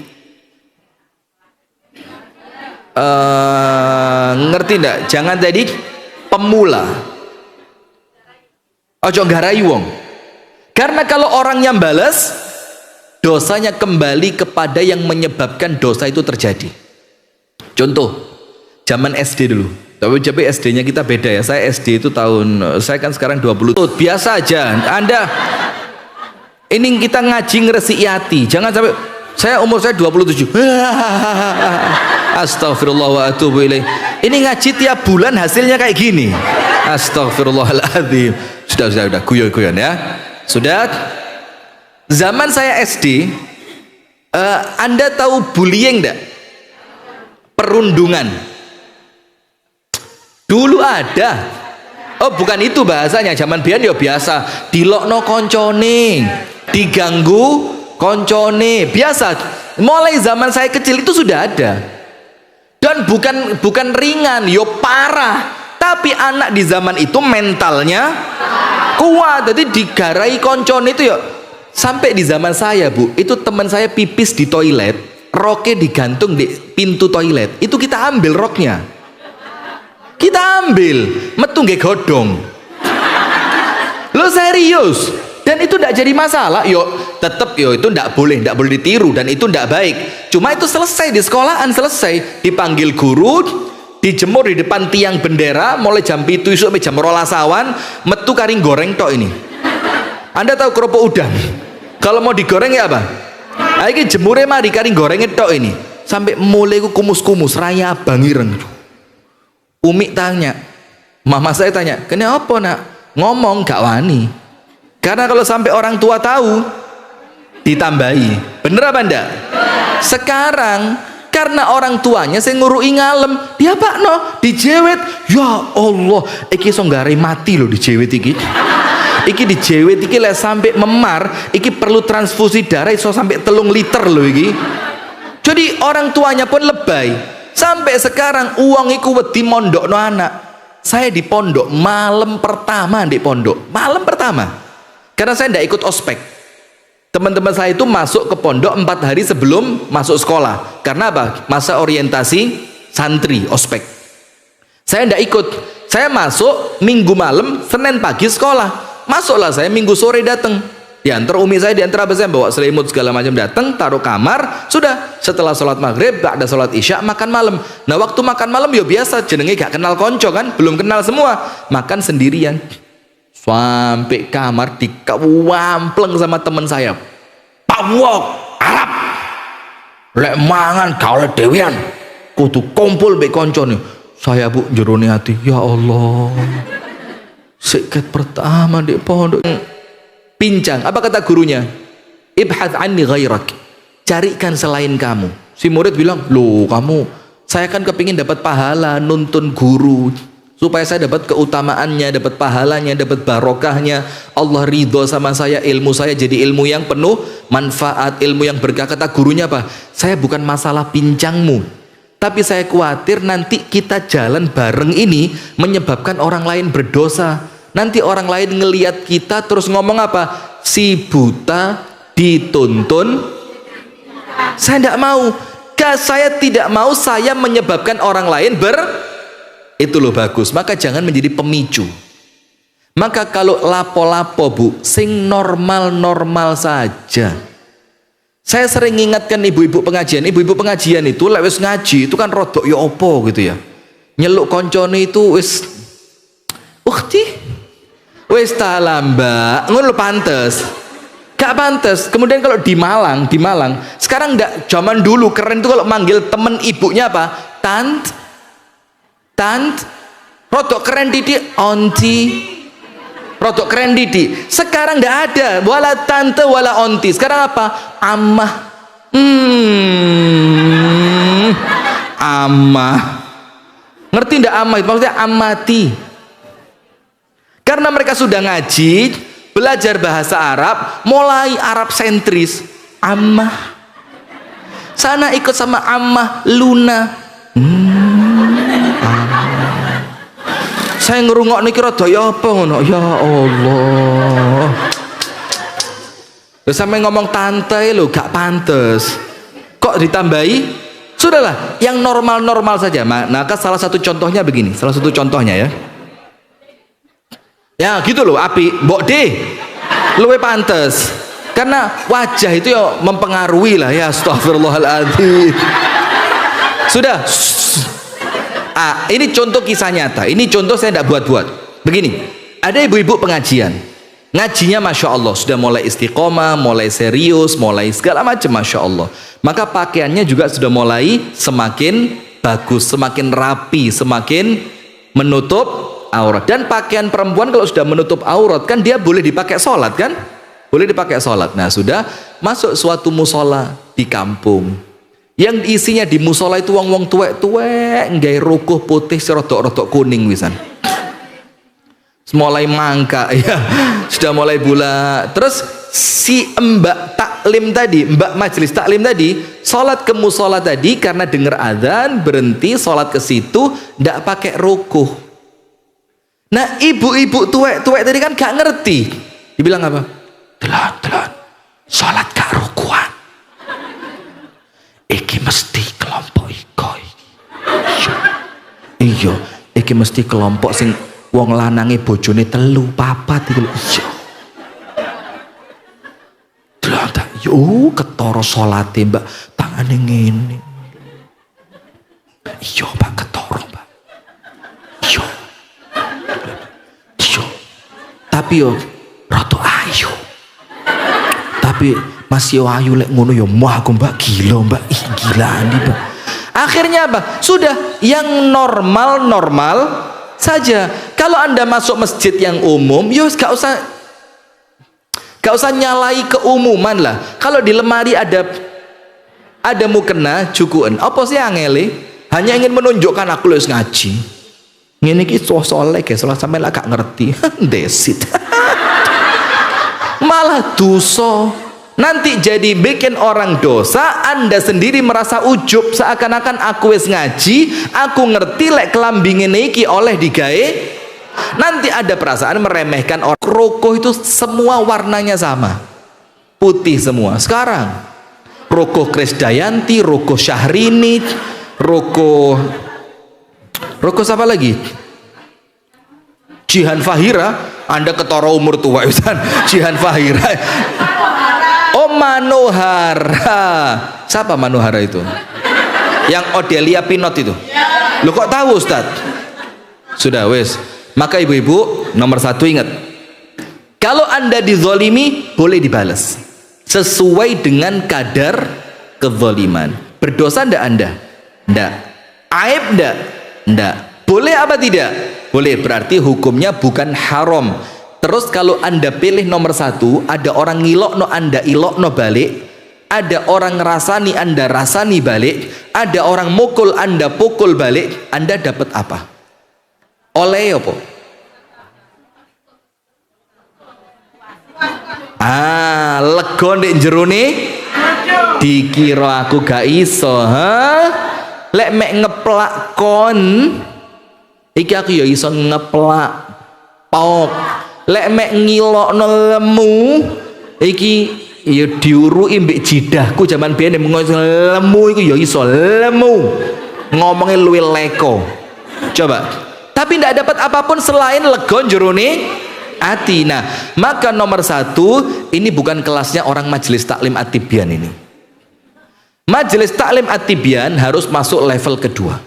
ngerti ndak? Jangan tadi pemula. Ojo garai wong. Karena kalau orang yang balas, dosanya kembali kepada yang menyebabkan dosa itu terjadi. Contoh, zaman SD dulu. Tapi SD-nya kita beda ya. Saya SD itu saya kan sekarang 20. Biasa aja. Anda ini kita ngaji ngresiki hati. Jangan sampai umur saya 27. Astagfirullah wa atubu ilaih. Ini ngaji tiap bulan hasilnya kayak gini. Astagfirullahaladzim. Sudah guyon-guyon ya. Sudah. Zaman saya SD, Anda tahu bullying enggak? Perundungan. Dulu ada. Oh, bukan itu bahasanya. Zaman biyen ya biasa, dilokno koncone, diganggu koncone, biasa. Mulai zaman saya kecil itu sudah ada. Dan bukan ringan, yo parah. Tapi anak di zaman itu mentalnya kuat. Jadi digarai koncone itu ya Sampai di zaman saya, Bu, itu teman saya pipis di toilet, roknya digantung di pintu toilet, itu kita ambil roknya, kita ambil, metu nggih godong. Lo serius? Dan itu tidak jadi masalah. Yo, tetap yo itu tidak boleh ditiru dan itu tidak baik. Cuma itu selesai di sekolahan, selesai dipanggil guru, dijemur di depan tiang bendera mulai jam 7 sampai jam 12 awan, metu karing goreng tok ini. Anda tahu kerupuk udang? Kalau mau digoreng ya apa? Nah, ini jemurnya mari karing gorengnya tok ini. Sampai mulai ku kumus-kumus raya abang ireng. Umi tanya, mama saya tanya, kenapa nak? Ngomong gak wani. Karena kalau sampai orang tua tahu ditambahi. Bener apa enggak? Sekarang karena orang tuanya saya ngurui ngalem, dia pak no dijewet. Ya Allah, iki songgare mati loh dijewet iki. Iki dijewet iki lah sampai memar, iki perlu transfusi darah iso sampai 3 liter loh iki. Jadi orang tuanya pun lebay. Sampai sekarang uang iku wedi mondokno anak. Saya di pondok malam pertama di pondok, malam pertama. Karena saya tidak ikut ospek. Teman-teman saya itu masuk ke pondok 4 hari sebelum masuk sekolah. Karena apa? Masa orientasi santri, ospek. Saya tidak ikut. Saya masuk Minggu malam, Senin pagi sekolah. Masuklah saya Minggu sore datang. Diantar umi saya, diantar abah saya, bawa selimut segala macam, datang, taruh kamar. Sudah, setelah sholat maghrib, ada sholat isya, makan malam. Nah waktu makan malam ya biasa, jenenge gak kenal konco kan, belum kenal semua. Makan sendirian. Sampai kamar dikawampleng sama teman saya. Pak Wok, Arab lek mangan gaul dewean kudu kumpul mbek koncone. Saya Bu jerone hati, ya Allah. Sikat pertama di pondok pincang. Apa kata gurunya? Ibhath anni ghairak. Carikan selain kamu. Si murid bilang, "Loh, kamu, saya kan kepingin dapat pahala nuntun guru. Supaya saya dapat keutamaannya, dapat pahalanya, dapat barokahnya. Allah ridho sama saya, ilmu saya jadi ilmu yang penuh manfaat, ilmu yang berkah." Kata gurunya apa? Saya bukan masalah pincangmu, tapi saya khawatir nanti kita jalan bareng ini menyebabkan orang lain berdosa. Nanti orang lain ngelihat kita terus ngomong apa? Si buta dituntun. Saya tidak mau. Saya tidak mau saya menyebabkan orang lain itu loh bagus. Maka jangan menjadi pemicu. Maka kalau lapo-lapo Bu, sing normal-normal saja. Saya sering ingatkan ibu-ibu pengajian itu lewes ngaji itu kan rodok ya opo gitu ya. Nyeluk koncone itu wis ukti wis tala mbak, ngono pantes. Gak pantes. Kemudian kalau di Malang, sekarang enggak, zaman dulu keren itu kalau manggil temen ibunya apa? Tant, rodok keren didik, onti, rodok keren didik. Sekarang enggak ada, wala tante, wala onti. Sekarang apa? Amah. Amah. Ngerti enggak amah? Maksudnya amati. Karena mereka sudah ngaji, belajar bahasa Arab, mulai Arab sentris. Ammah. Sana ikut sama Ammah Luna. Saya ngerungok niki rada ya apa ngono. Ya Allah. Terus sampai ngomong tante lo gak pantes. Kok ditambahi? Sudahlah, yang normal-normal saja. Maka salah satu contohnya begini, salah satu contohnya ya. Ya gitu loh, api mbok deh luwe pantes karena wajah itu ya mempengaruhi lah ya. Astagfirullahaladzim. Sudah. Ini contoh kisah nyata, ini contoh saya tidak buat-buat. Begini, ada ibu-ibu pengajian, ngajinya Masya Allah sudah mulai istiqomah, mulai serius, mulai segala macam Masya Allah. Maka pakaiannya juga sudah mulai semakin bagus, semakin rapi, semakin menutup aurat. Dan pakaian perempuan kalau sudah menutup aurat kan dia boleh dipakai sholat kan, boleh dipakai sholat. Nah sudah masuk suatu musola di kampung yang isinya di musola itu wong-wong tuwek-tuwek nggak rukuh putih serodok-rodok kuning wisan, mulai mangka ya, sudah mulai bulat. Terus si mbak taklim tadi, mbak majelis taklim tadi sholat ke musola tadi karena dengar adzan berhenti sholat ke situ, ndak pakai rukuh. Nah ibu-ibu tuwek-tuwek tadi kan gak ngerti, dibilang apa? Telan, iya iki mesti kelompok sing wong lanange bojone 3 4 iki lho. Iya ternyata yo ketara salate mbak tangane ngene. Iya mbak ketara mbak. Iya tapi yo rada ayu tapi masih ayu lek ngono yo mau aku mbak gila mbak. Ih gila nih mbak. Akhirnya apa? Sudah yang normal saja. Kalau Anda masuk masjid yang umum yo gak usah nyalai keumuman lah. Kalau di lemari ada mukena cukuan apa sih angele? Hanya ingin menunjukkan aku harus ngaji. Ngene iki soleh guys, salah sampe lak gak ngerti. Desit. Malah dosa. Nanti jadi bikin orang dosa, Anda sendiri merasa ujub seakan-akan aku wis ngaji, aku ngerti lek kelambi ngene iki oleh digawe. Nanti ada perasaan meremehkan orang. Rokok itu semua warnanya sama. Putih semua. Sekarang rokok Krisdayanti, rokok Syahrini, rokok siapa lagi? Jihan Fahira. Anda ketara umur tua Ustaz. Jihan Fahira. Oh Manohara. Siapa Manohara itu? Yang Odelia Pinot itu. Lo kok tahu Ustaz? Sudah wes. Maka ibu-ibu nomor 1 ingat, kalau Anda dizolimi boleh dibalas sesuai dengan kadar kezoliman. Berdosa ndak Anda? Ndak. Aib ndak? Ndak. Boleh apa tidak? Boleh, berarti hukumnya bukan haram. Terus kalau Anda pilih nomor 1, ada orang ngilokno Anda ilokno balik, ada orang ngerasani Anda rasani balik, ada orang mukul Anda pukul balik, Anda dapat apa? Oleh apa? Lega ndek jerone dikira aku gak iso, ha? Lek mek ngeplak kon iki aku ya iso ngeplak pok. Lek mek ngilokno lemu iki ya diuruki mbek jidahku jaman biyen lemu iku ya iso lemu. Ngomongin luwih leko. Coba. Tapi tidak dapat apapun selain legon jerone hati. Nah, maka nomor 1, ini bukan kelasnya orang majelis taklim at-tibyan ini. Majelis taklim at-tibyan harus masuk level kedua.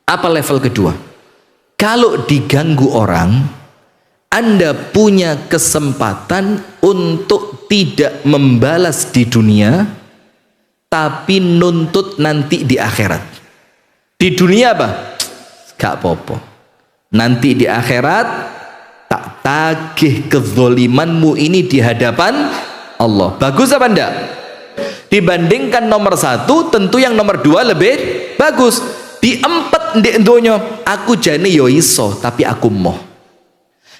Apa level kedua? Kalau diganggu orang, Anda punya kesempatan untuk tidak membalas di dunia, tapi nuntut nanti di akhirat. Di dunia apa? Gak apa-apa. Nanti di akhirat tak tagih kezolimanmu ini di hadapan Allah. Bagus apa enggak? Dibandingkan nomor 1, tentu yang nomor 2 lebih bagus. Diempet ndek donya, aku jane yo iso tapi aku moh.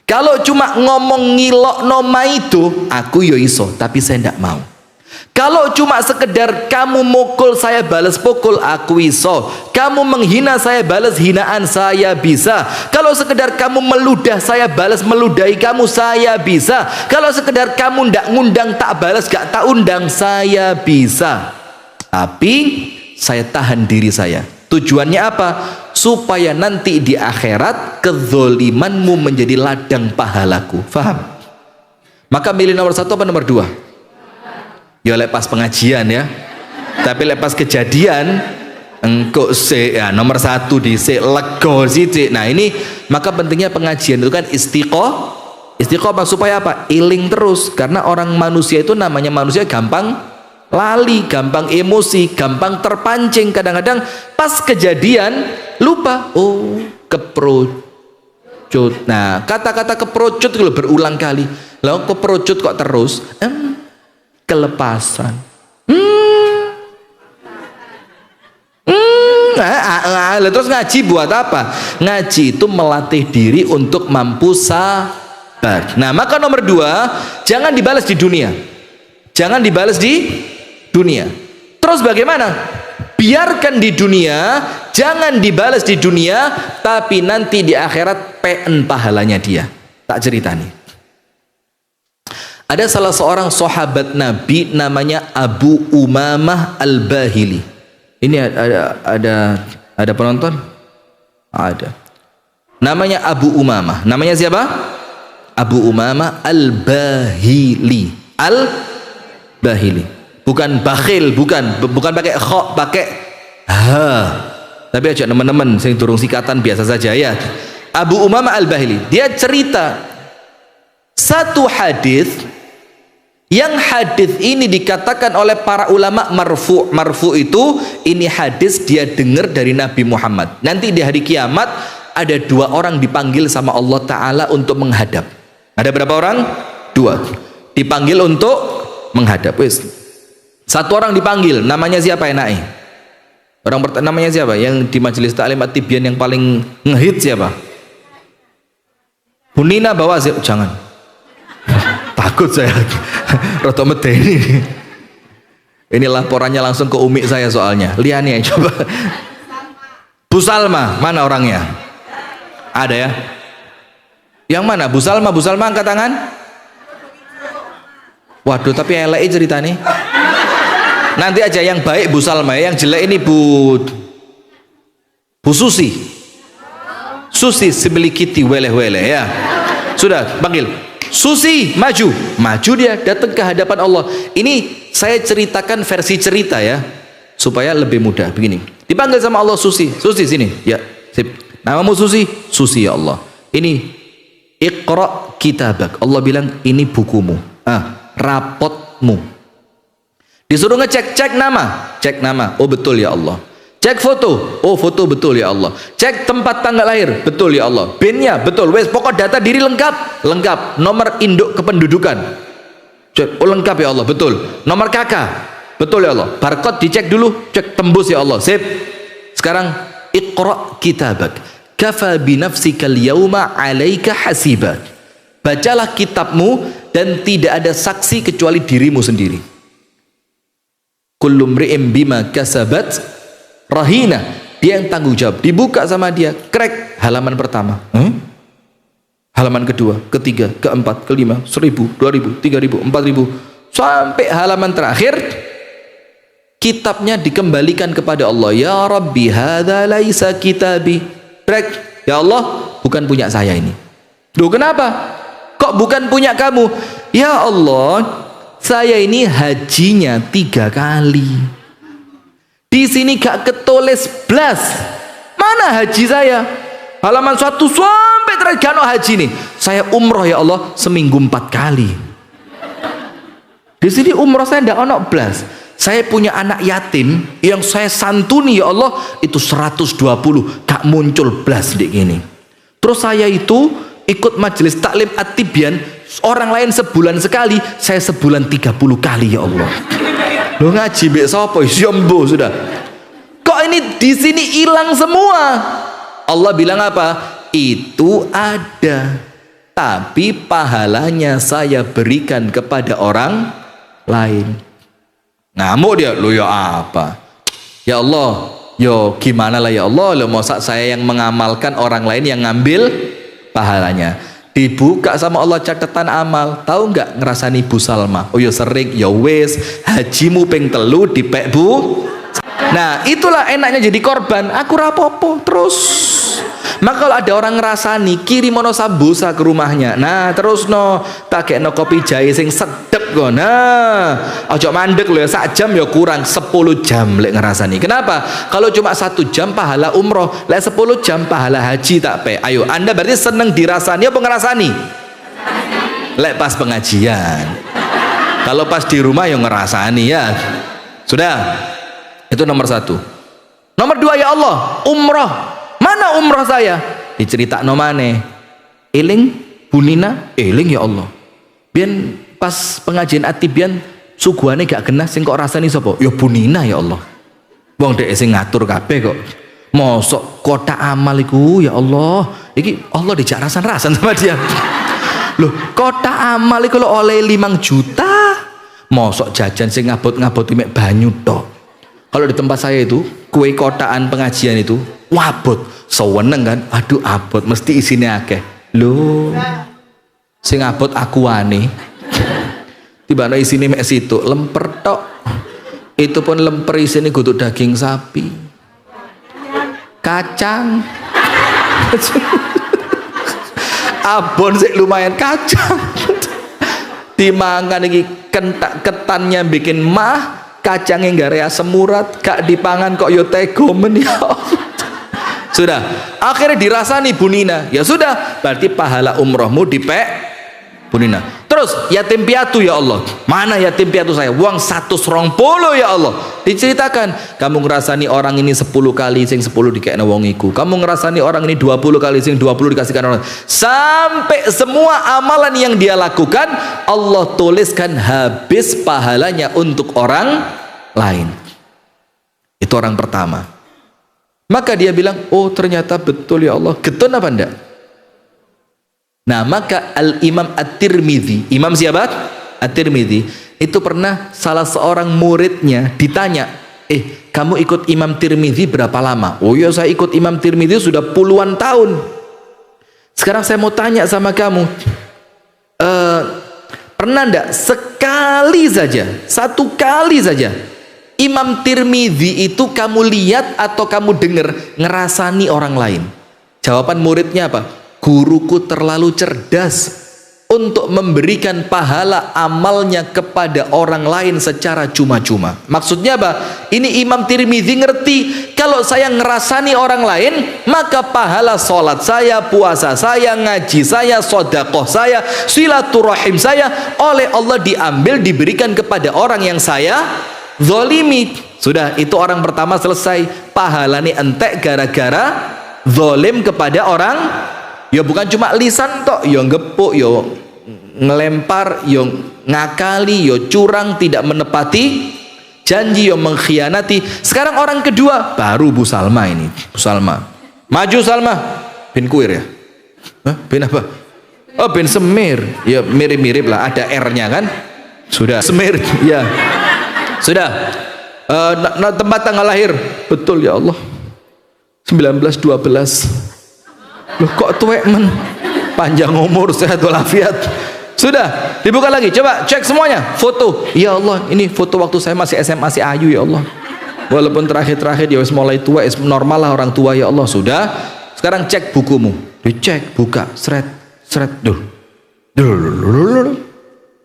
Kalau cuma ngomong ngilok noma itu, aku yo iso tapi saya ndak mau. Kalau cuma sekedar kamu mukul saya balas pukul, aku iso. Kamu menghina saya balas hinaan, saya bisa. Kalau sekedar kamu meludah saya balas meludahi kamu, saya bisa. Kalau sekedar kamu ndak ngundang tak balas gak tak undang, saya bisa. Tapi saya tahan diri saya. Tujuannya apa? Supaya nanti di akhirat kezolimanmu menjadi ladang pahalaku. Faham? Maka milih nomor 1 apa nomor 2? Ya lepas pengajian ya. Tapi lepas kejadian engkau ya nomor 1 di lego sih. Nah ini maka pentingnya pengajian itu kan istiqomah supaya apa? Iling terus. Karena orang manusia itu namanya manusia gampang lali, gampang emosi, gampang terpancing. Kadang-kadang pas kejadian lupa, oh keprocut. Nah kata-kata keprocut itu berulang kali. Lalu keprocut kok terus? Kelepasan. Terus ngaji buat apa? Ngaji itu melatih diri untuk mampu sabar. Nah maka nomor 2, jangan dibalas di dunia. Jangan dibalas di dunia. Terus bagaimana? Biarkan di dunia, jangan dibalas di dunia, tapi nanti di akhirat PN pahalanya dia. Tak cerita nih. Ada salah seorang sahabat Nabi namanya Abu Umamah Al-Bahili. Ini ada penonton? Ada. Namanya Abu Umamah. Namanya siapa? Abu Umamah Al-Bahili. Al-Bahili. Bukan bakhil, bukan pakai kha, pakai ha. Tapi aja teman-teman sing durung sikatan biasa saja ya. Abu Umamah Al-Bahili, dia cerita satu hadis yang hadis ini dikatakan oleh para ulama marfu. Marfu itu ini hadis dia dengar dari Nabi Muhammad. Nanti di hari kiamat ada 2 orang dipanggil sama Allah Ta'ala untuk menghadap. Ada berapa orang? 2 dipanggil untuk menghadap. Wis. 1 orang dipanggil, namanya siapa enaknya? Orang namanya siapa? Yang di majelis taklim At-Tibyan yang paling ngehit siapa? Bunina bawa jangan. Takut saya. Roto medeni. Ini laporannya langsung ke umi saya soalnya. Liani ya coba. Bu Salma, mana orangnya? Ada ya? Yang mana? Bu Salma angkat tangan. Waduh, tapi elek cerita nih. Nanti aja yang baik Bu Salma, yang jelek ini Bu Susi. Susi sebelikiti weleh-weleh ya. Sudah, panggil. Susi, maju dia datang ke hadapan Allah. Ini saya ceritakan versi cerita ya, supaya lebih mudah. Begini, dipanggil sama Allah, Susi sini ya, sip. Namamu Susi ya Allah. Ini Iqra kitabak. Allah bilang ini bukumu, rapotmu. Disuruh cek nama, oh betul ya Allah. Cek foto, oh foto betul ya Allah. Cek tempat tanggal lahir, betul ya Allah. BIN-nya betul, wes pokok data diri lengkap. Nomor induk kependudukan, cek, oh lengkap ya Allah, betul. Nomor KK, betul ya Allah. Barcode dicek dulu, cek tembus ya Allah, sip. Sekarang Iqra kitabak, kafa binafsikal yauma alaika hasiba. Bacalah kitabmu dan tidak ada saksi kecuali dirimu sendiri. Kullu mri'in bima kasabat rahina, dia yang tanggung jawab. Dibuka sama dia, krek halaman pertama, halaman kedua, ketiga, keempat, kelima, 1000, 2000, 3000, 4000 sampai halaman terakhir. Kitabnya dikembalikan kepada Allah. Ya Rabbi, hadza laisa kitabi. Krek, ya Allah, bukan punya saya ini. Duh, kenapa? Kok bukan punya kamu? Ya Allah, saya ini hajinya 3 kali. Di sini gak ketulis blas. Mana haji saya? Halaman 1 sampai terakhir gak haji nih. Saya umroh ya Allah seminggu 4 kali. Di sini umroh saya ndak ono blas. Saya punya anak yatim yang saya santuni ya Allah itu 120, gak muncul blas di gini. Terus saya itu ikut majelis taklim At-Tibyan, orang lain sebulan sekali, saya sebulan 30 kali ya Allah. Lo ngaji mbek sapa? Syombo sudah. Kok ini di sini hilang semua? Allah bilang apa? Itu ada, tapi pahalanya saya berikan kepada orang lain. Ngamuk dia, lo ya apa? Ya Allah, yo gimana lah ya Allah, lo masa saya yang mengamalkan, orang lain yang ngambil pahalanya. Dibuka sama Allah catatan amal. Tahu nggak ngerasani Bu Salma? Oh ya sering, ya wes hajimu ping 3 dipek Bu. Nah itulah enaknya jadi korban. Aku rapopo terus. Maka kalau ada orang ngerasani, kirim mono sambusa ke rumahnya. Nah terus no, tak kayak no kopi jahe sing sedep kok. Nah, ojo mandek loh ya, sak jam ya kurang 10 jam lek ngerasani. Kenapa? Kalau cuma 1 jam pahala umroh, lek 10 jam pahala haji tak pe. Ayo, Anda berarti seneng dirasani apa ngerasani? Lek pas pengajian. Kalau pas di rumah ya ngerasani ya. Sudah. Itu nomor 1. Nomor 2 ya Allah, umroh. Mana umroh saya? Diceritakno maneh. Eling bunina, eling ya Allah. Biyen pas pengajian At-Tibyan suguhane gak genah sing kok rasani sapa? Ya bunina ya Allah. Wong dhek sing ngatur kabeh kok. Mosok kotak amal iku ya Allah. Iki Allah dijak rasan-rasan sama dia. Loh, kotak amal iku lho oleh 5 juta. Mosok jajan sing ngabot-ngabot mek banyu tok. Kalau di tempat saya itu kue kotaan pengajian itu wabot, seweneng kan, aduh abot mesti isinya akeh. Loh, sing abot akuane tiba-tiba isinya mek situ lemper tok. Itu pun lemper isinya kudu daging sapi, kacang, Abon sih lumayan kacang. Dimangan iki ketannya bikin kacangnya nggak rea semurat, gak dipangan kok yo tegomen ya. Sudah, akhirnya dirasani Bu Nina. Ya sudah, berarti pahala umrohmu dipek Bu Nina. Terus yatim piatu ya Allah. Mana yatim piatu saya? Uang 120 ya Allah. Diceritakan, kamu ngerasani orang ini 10 kali sing 10 dikekno wong iku. Kamu ngerasani orang ini 20 kali sing 20 dikasihkan orang. Sampai semua amalan yang dia lakukan Allah tuliskan habis pahalanya untuk orang lain. Itu orang pertama. Maka dia bilang, oh ternyata betul ya Allah. Getun apa enggak? Nah, maka Al-Imam At-Tirmidzi, Imam siapa? At-Tirmidzi, itu pernah salah seorang muridnya ditanya, kamu ikut Imam Tirmidzi berapa lama? Oh ya, saya ikut Imam Tirmidzi sudah puluhan tahun. Sekarang saya mau tanya sama kamu, pernah enggak sekali saja, satu kali saja Imam Tirmidzi itu kamu lihat atau kamu dengar ngerasani orang lain? Jawaban muridnya apa? Guruku terlalu cerdas untuk memberikan pahala amalnya kepada orang lain secara cuma-cuma. Maksudnya apa? Ini Imam Tirmidzi ngerti, kalau saya ngerasani orang lain, maka pahala sholat saya, puasa saya, ngaji saya, sodakoh saya, silaturahim saya oleh Allah diambil diberikan kepada orang yang saya zolimi. Sudah, itu orang pertama selesai. Pahala nih entek gara-gara zolim kepada orang. Ya bukan cuma lisan tok, ya ngepuk, ya ngelempar, ya ngakali, ya curang, tidak menepati janji, ya mengkhianati. Sekarang orang kedua baru Bu Salma ini. Bu Salma, maju Salma, bin Kuir ya? Hah? Bin apa? Oh bin Semir. Ya mirip-mirip lah, ada R-nya kan? Sudah Semir, ya. Sudah. Tempat tanggal lahir betul ya Allah 1912. Loh kok tuwek men, panjang umur, sehat walafiat. Sudah, dibuka lagi, coba cek semuanya, foto. Ya Allah, ini foto waktu saya masih SMA, masih ayu ya Allah. Walaupun terakhir-terakhir dia normal lah, orang tua ya Allah. Sudah, sekarang cek bukumu, dicek, buka, seret,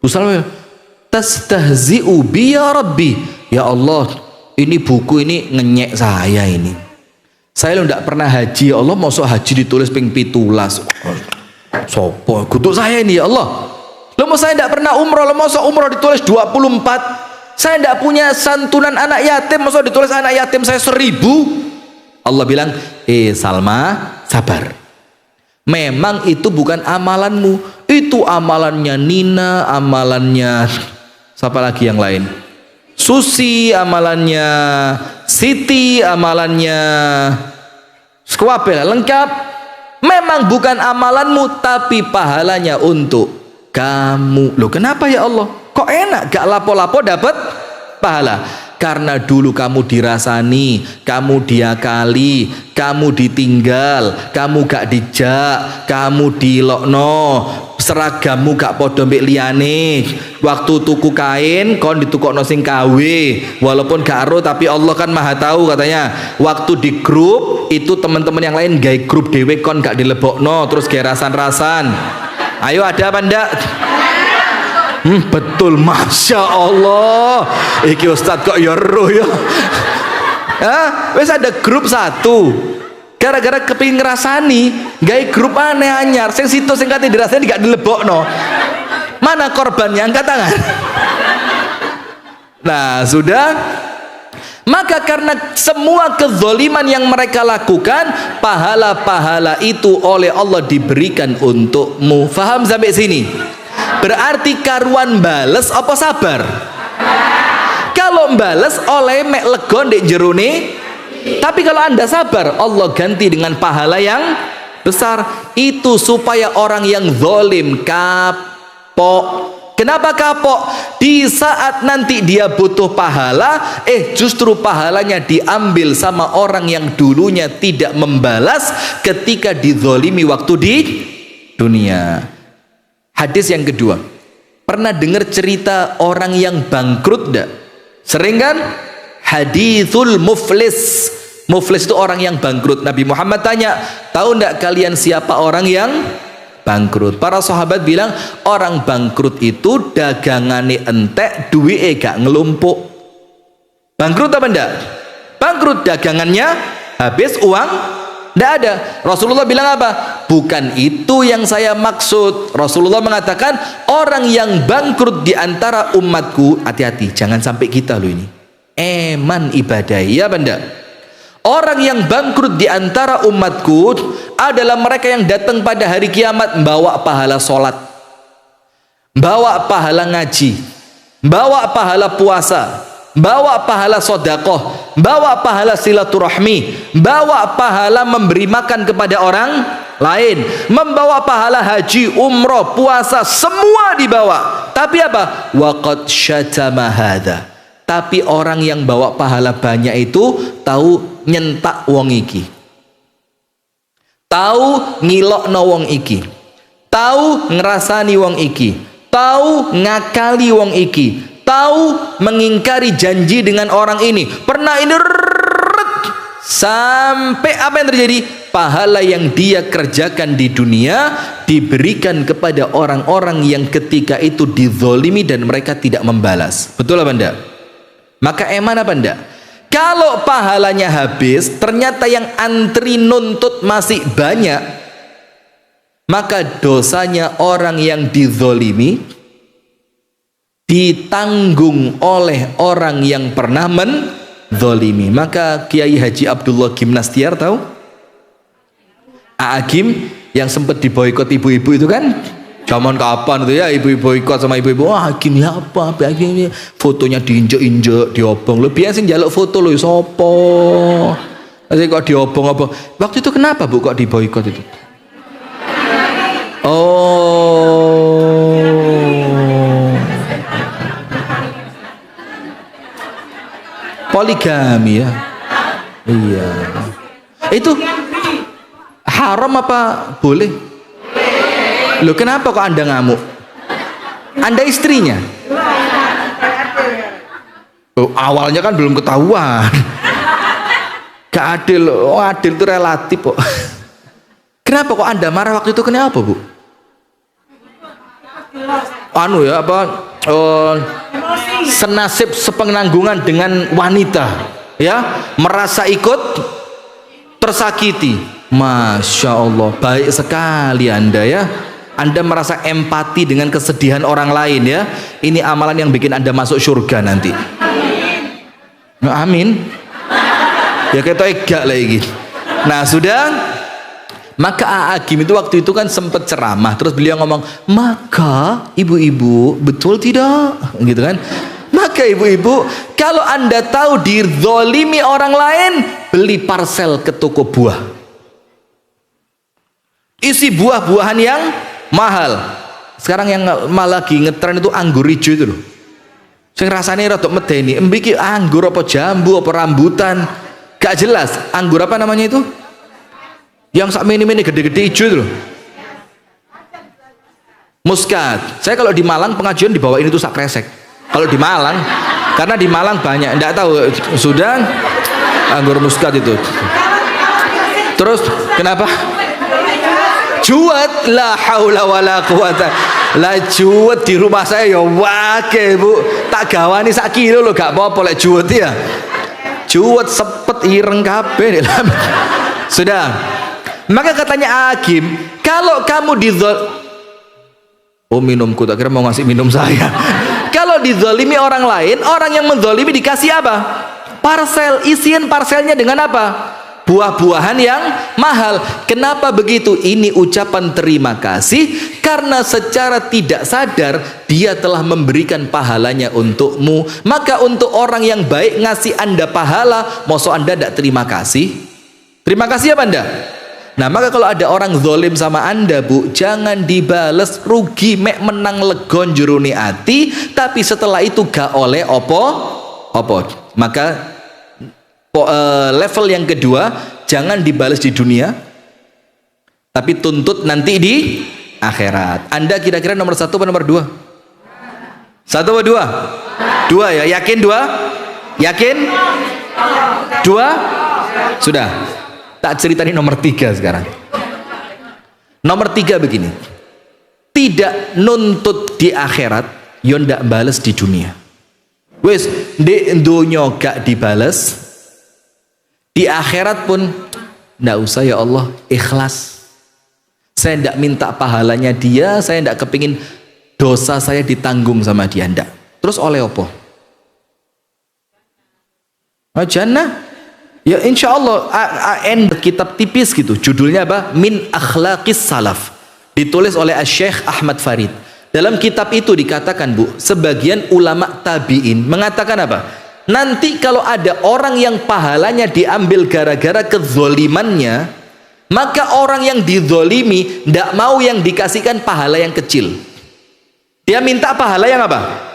Usalnya, tastahzi'u bi ya Rabbi. Ya Allah, ini buku ini ngenyek saya ini. Saya lo ndak pernah haji ya Allah, mosok haji ditulis ping 17. Sopo kutuk saya ini ya Allah. Lo mau saya ndak pernah umroh, lo mosok umroh ditulis 24. Saya ndak punya santunan anak yatim, mosok ditulis anak yatim saya 1000. Allah bilang, Salma, sabar. Memang itu bukan amalanmu, itu amalannya Nina, amalannya siapa lagi yang lain? Susi, amalannya Siti, amalannya Squapel, lengkap. Memang bukan amalanmu, tapi pahalanya untuk kamu. Loh kenapa ya Allah? Kok enak? Gak lapo-lapo dapat pahala. Karena dulu kamu dirasani, kamu diakali, kamu ditinggal, kamu gak dijak, kamu dilokno, seragamu gak podo mbek liyane. Waktu tuku kain kon ditukokno sing KW, walaupun gak ero tapi Allah kan Maha tahu katanya. Waktu di grup itu teman-teman yang lain gawe grup dhewe kon gak dilebokno, terus gawe rasan-rasan. Ayo ada apa ndak? Betul, Masya Allah. Iki Ustadz kok ya roh ya. Wes ada grup satu. Gara-gara kepingin ngerasani, gawe grup aneh anyar. Sing situ sing kate dirasani gak dilebokno. Mana korbannya? Angkat tangan. Nah, sudah. Maka karena semua kezoliman yang mereka lakukan, pahala-pahala itu oleh Allah diberikan untukmu. Faham sampai sini? Berarti karuan bales apa sabar? Kalau bales oleh mek lego ndek jerone. Tapi kalau Anda sabar, Allah ganti dengan pahala yang besar. Itu supaya orang yang zalim kapok. Kenapa kapok? Di saat nanti dia butuh pahala, justru pahalanya diambil sama orang yang dulunya tidak membalas ketika dizolimi waktu di dunia. Hadis yang kedua, pernah dengar cerita orang yang bangkrut enggak? Sering kan? Hadithul muflis, Muflis itu orang yang bangkrut. Nabi Muhammad tanya, tahu enggak kalian siapa orang yang bangkrut? Para sahabat bilang, orang bangkrut itu dagangane entek, duwe gak ngelumpuk. Bangkrut apa enggak? Bangkrut, dagangannya habis, uang enggak ada. Rasulullah bilang apa? Bukan itu yang saya maksud. Rasulullah mengatakan, orang yang bangkrut di antara umatku, hati-hati, jangan sampai kita loh ini. Eman ibadah, ya apa enggak? Orang yang bangkrut di antara umatku adalah mereka yang datang pada hari kiamat membawa pahala sholat, bawa pahala ngaji, bawa pahala puasa, bawa pahala sodakoh, bawa pahala silaturahmi, bawa pahala memberi makan kepada orang lain, membawa pahala haji, umroh, puasa, semua dibawa. Tapi apa? Waqad syatama hadza. Tapi orang yang bawa pahala banyak itu tahu nyentak wong iki, tahu ngilokno wong iki, tahu ngerasani wong iki, tahu ngakali wong iki, tahu mengingkari janji dengan orang ini. Pernah ini sampai apa yang terjadi? Pahala yang dia kerjakan di dunia diberikan kepada orang-orang yang ketika itu dizolimi dan mereka tidak membalas. Betul apa enggak? Maka eman apa enggak? Kalau pahalanya habis, ternyata yang antri nuntut masih banyak, maka dosanya orang yang dizolimi ditanggung oleh orang yang pernah menzolimi. Maka Kiai Haji Abdullah Gimnastiar tahu? Agim yang sempat diboikot ibu-ibu itu kan? Zaman kapan itu ya ibu-ibu boikot sama ibu-ibu, wah Agim ya apa? Agim fotonya diinjek-injek, diobong. Lo biasa njaluk foto lo sopo. Nanti kok diobong-obong. Waktu itu kenapa Bu kok diboikot itu? Oh. Poligami ya. Iya. Itu haram apa boleh? Loh kenapa kok Anda ngamuk? Anda istrinya? Oh, awalnya kan belum ketahuan. Gak adil. Oh, adil itu relatif kok. Kenapa kok Anda marah waktu itu? Kenapa Bu? Anu ya apa? Senasib sepenanggungan dengan wanita, ya, merasa ikut tersakiti. Masya Allah, baik sekali Anda ya. Anda merasa empati dengan kesedihan orang lain ya. Ini amalan yang bikin Anda masuk surga nanti. Amin. Ya kita egak lagi. Nah sudah. Maka Agim itu waktu itu kan sempat ceramah. Terus beliau ngomong, maka ibu-ibu betul tidak? Gitu kan. Maka ibu-ibu, kalau Anda tahu dizolimi orang lain, beli parsel ke toko buah, isi buah-buahan yang mahal. Sekarang yang malah lagi ngetren itu anggur hijau itu loh. Sing rasane rada medeni. Mbiki anggur apa jambu apa rambutan, gak jelas. Anggur apa namanya itu? Yang sak mini-mini gede-gede hijau itu loh. Muskat. Saya kalau di Malang pengajian dibawain itu sak kresek. Kalau di Malang, karena di Malang banyak. Enggak tahu sudah anggur muskat itu. Terus kenapa? Juwet, la haula wala quwata. Lah juwet di rumah saya ya wake Bu, tak gawani sak kilo lho gak apa-apa lek juwet ya. Juwet sepet ireng kabeh. Sudah. Maka katanya Agim, kalau kamu minumku, tak kira mau ngasih minum saya. Kalau dizolimi orang lain, orang yang menzolimi dikasih apa? Parsel. Isian parselnya dengan apa? Buah-buahan yang mahal. Kenapa begitu? Ini ucapan terima kasih karena secara tidak sadar dia telah memberikan pahalanya untukmu. Maka untuk orang yang baik ngasih Anda pahala, mosok Anda tidak terima kasih? Terima kasih apa Anda? Nah maka kalau ada orang zolim sama Anda Bu, jangan dibales, rugi mek menang legon juruni ati, tapi setelah itu gak oleh opo. Maka level yang kedua, jangan dibales di dunia, tapi tuntut nanti di akhirat. Anda kira-kira nomor 1 atau nomor 2? 1 atau 2? 2 ya, yakin 2? Yakin? 2? Sudah, tak ceritain nomor 3 sekarang. Nomor 3 begini, tidak nuntut di akhirat, yo ndak bales di dunia. Wes di dunia gak dibales, di akhirat pun ndak usah ya Allah, ikhlas. Saya ndak minta pahalanya dia, saya ndak kepingin dosa saya ditanggung sama dia, ndak. Terus oleh apa? Jannah. Ya insya Allah, kitab tipis gitu, judulnya apa? Min Akhlaqis Salaf, ditulis oleh Syekh Ahmad Farid. Dalam kitab itu dikatakan, Bu, sebagian ulama tabi'in mengatakan apa? Nanti kalau ada orang yang pahalanya diambil gara-gara kezolimannya, maka orang yang dizolimi tidak mau yang dikasihkan pahala yang kecil, dia minta pahala yang apa?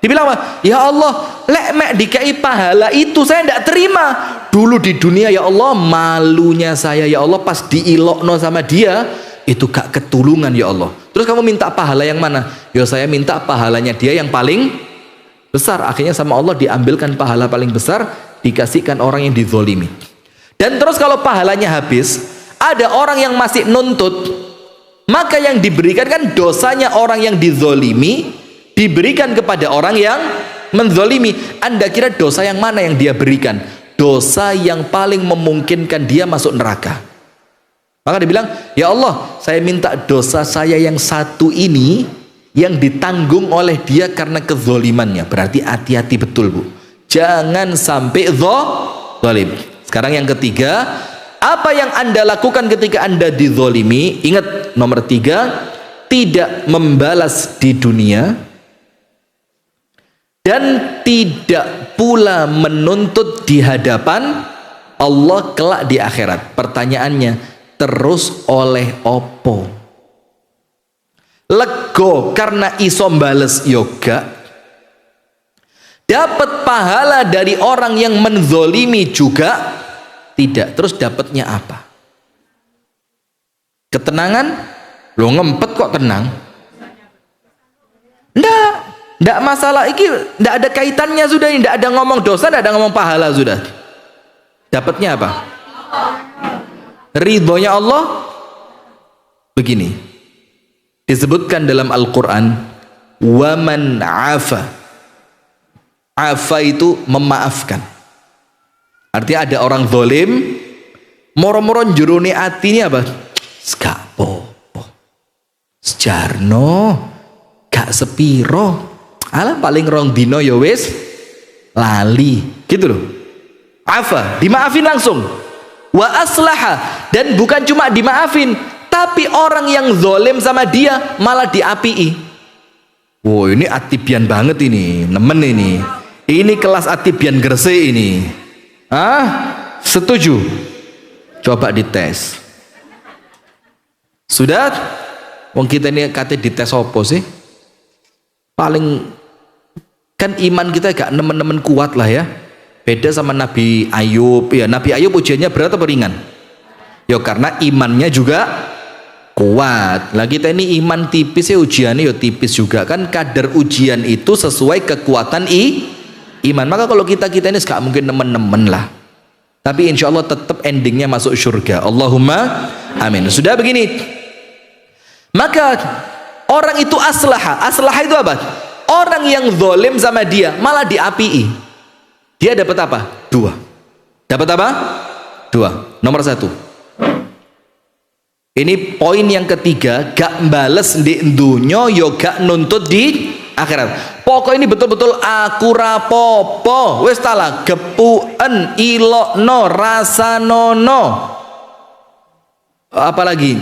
Dibilang apa? Ya Allah, lek mek dikai pahala itu saya tidak terima. Dulu di dunia ya Allah, malunya saya ya Allah pas diilokno sama dia, itu gak ketulungan ya Allah. Terus kamu minta pahala yang mana? Ya saya minta pahalanya dia yang paling besar. Akhirnya sama Allah diambilkan pahala paling besar, dikasihkan orang yang dizolimi. Dan terus kalau pahalanya habis, ada orang yang masih nuntut, maka yang diberikan kan dosanya orang yang dizolimi diberikan kepada orang yang menzolimi. Anda kira dosa yang mana yang dia berikan? Dosa yang paling memungkinkan dia masuk neraka. Maka dia bilang, ya Allah, saya minta dosa saya yang satu ini yang ditanggung oleh dia karena kezolimannya. Berarti hati-hati betul, Bu, jangan sampai zalim. Sekarang yang ketiga, apa yang Anda lakukan ketika Anda dizolimi? Ingat nomor 3, tidak membalas di dunia dan tidak pula menuntut di hadapan Allah kelak di akhirat. Pertanyaannya, terus oleh opo? Lego karena iso bales yoga, dapat pahala dari orang yang menzolimi juga tidak. Terus dapatnya apa? Ketenangan? Lo ngempet kok tenang? Ndak masalah, iki ndak ada kaitannya sudah, ini ndak ada ngomong dosa, ndak ada ngomong pahala sudah. Dapatnya apa? Ridhonya Allah. Begini disebutkan dalam Al-Quran, waman afa. Afa itu memaafkan. Artinya ada orang zalim, moro-moro njurone atine apa? Gak popo, sejarno, gak sepiro, alah paling rong dino ya wis lali, gitu loh. Afa, dimaafin langsung. Wa aslaha, dan bukan cuma dimaafin, tapi orang yang zalim sama dia malah diapii. Wow, ini atibian banget ini, nemen ini. Ini kelas atibian Gresik ini. Setuju? Coba dites. Sudah? Wong kita ini kate dites opo sih? Paling kan iman kita gak nemen-nemen kuat lah ya. Beda sama Nabi Ayub. Ya, Nabi Ayub ujiannya berat atau ringan? Ya karena imannya juga kuat. Lah kita ini iman tipis ya, ujiannya ya tipis juga kan. Kadar ujian itu sesuai kekuatan iman. Maka kalau kita ini gak mungkin nemen-nemen lah. Tapi insya Allah tetap endingnya masuk surga. Allahumma amin. Sudah begini, maka orang itu aslaha. Aslaha itu apa? Orang yang zalim sama dia malah diapii. Dia dapat apa? 2. Dapat apa? 2. Nomor 1. Ini poin yang ketiga, gak bales di dunya, yo gak nuntut di akhirat. Pokok ini betul-betul aku rapopo, wis tala gepuen ilokno rasanono. Apalagi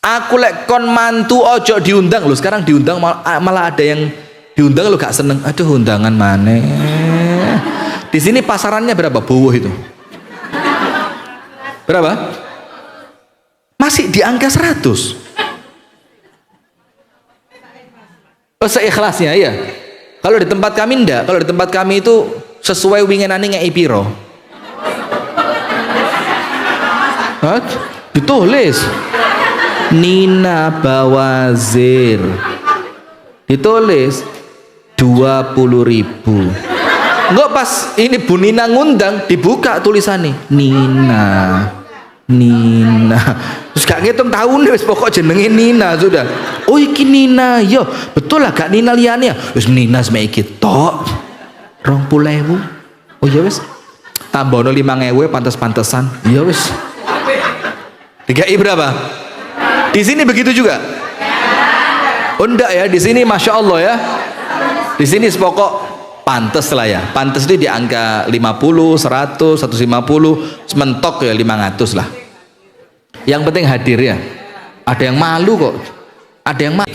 aku lek kon mantu ojo diundang. Loh sekarang diundang malah ada yang diundang lo gak seneng. Aduh undangan mana? Di sini pasarannya berapa buah itu? Berapa? Masih di angka 100. Oh, seikhlasnya ya. Kalau di tempat kami enggak. Kalau di tempat kami itu sesuai wingenane ngei piro. Ditulis Nina Bawazir, ditulis 20.000. Enggak, pas ini Bu Nina ngundang, dibuka tulisannya Nina. Terus gak ngitung tahun wis pokok jenenge Nina sudah. Oh iki Nina, yo betul lah gak Nina liyane ya. Wis Nina semek iki tok. 20.000. Oh ya wis. Tambono 5.000 pantes-pantesan. Ya wis. DKI berapa? Di sini begitu juga? Oh enggak ya, di sini Masya Allah ya. Di sini sepokok pantes lah ya. Pantes itu di angka 50, 100, 150, sementok ya 500 lah. Yang penting hadir ya. Ada yang malu kok. Ada yang malu.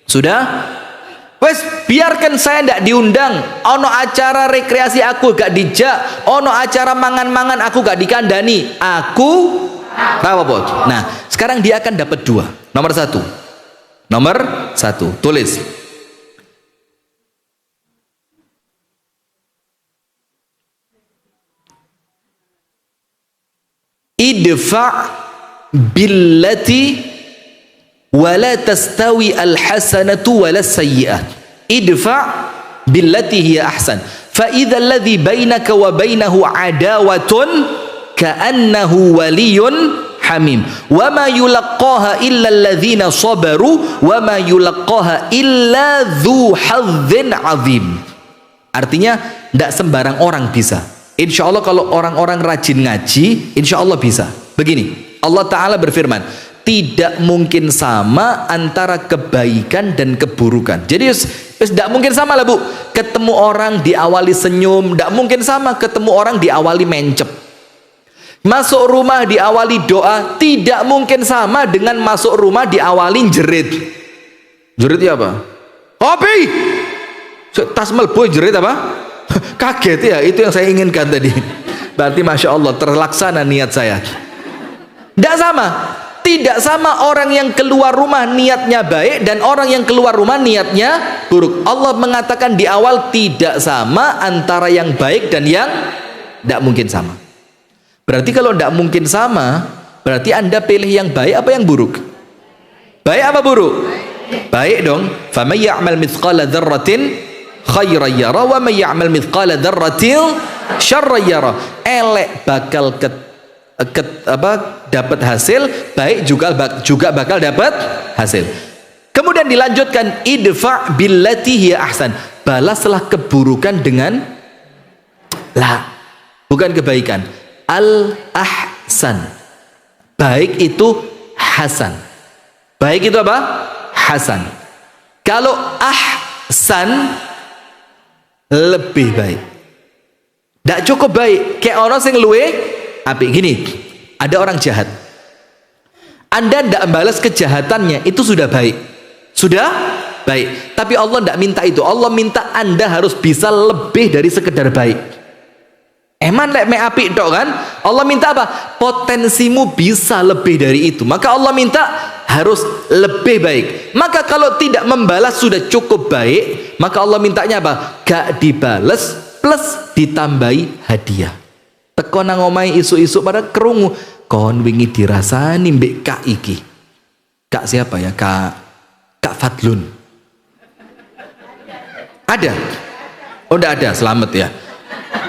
Sudah? Wes biarkan saya ndak diundang. Ono acara rekreasi aku gak dijak. Ono acara mangan-mangan aku gak dikandani. Aku apa? Nah, sekarang dia akan dapat 2. Nomor 1. Nomor 1. Tulis. Idfa' billati wala tastawi alhasanatu wala sayyi'at. Idfa' billati hiya ahsan. Fa idza alladhi bainaka wa bainahu adawatun ka'annahu waliyyun hamim. Wa ma yulaqqaha illa alladhina sabaru wa ma yulaqqaha illa dzu hadzin 'adzim. Artinya tidak sembarang orang bisa. Insya Allah kalau orang-orang rajin ngaji, insya Allah bisa. Begini, Allah Ta'ala berfirman, tidak mungkin sama antara kebaikan dan keburukan. Jadi tidak mungkin sama lah Bu. Ketemu orang diawali senyum, tidak mungkin sama ketemu orang diawali mencep. Masuk rumah diawali doa, tidak mungkin sama dengan masuk rumah diawali jerit. Jeritnya apa? Kopi. Tas melbu jerit apa? Kaget ya, itu yang saya inginkan tadi. Berarti Masya Allah terlaksana niat saya. Tidak sama orang yang keluar rumah niatnya baik dan orang yang keluar rumah niatnya buruk. Allah mengatakan di awal tidak sama antara yang baik dan yang tidak mungkin sama. Berarti kalau tidak mungkin sama, berarti Anda pilih yang baik apa yang buruk? Baik apa buruk? Baik dong. فَمَنْ يَعْمَلْ مِثْقَالَ ذَرَّةٍ khairan yara wa may ya'mal mithqala dzarratin syarran yara. Elek bakal dapat hasil, baik juga bakal dapat hasil. Kemudian dilanjutkan idfa' billati hiya ahsan. Balaslah keburukan dengan bukan kebaikan. Al ahsan. Baik itu hasan. Baik itu apa? Hasan. Kalau ahsan lebih baik. Tidak cukup baik. Kayak orang sing luwe apik gini. Ada orang jahat. Anda tidak membalas kejahatannya, itu sudah baik. Sudah baik. Tapi Allah tidak minta itu. Allah minta Anda harus bisa lebih dari sekedar baik. Eman lek me apik tok kan? Allah minta apa? Potensimu bisa lebih dari itu. Maka Allah minta harus lebih baik. Maka kalau tidak membalas sudah cukup baik, maka Allah mintanya apa? Gak dibales plus ditambahi hadiah. Teko nang omahe isu-isu pada kerungu, kon wingi dirasani mbek Kak iki. Kak siapa ya? Kak Fadlun. Ada? Oh enggak ada, selamat ya.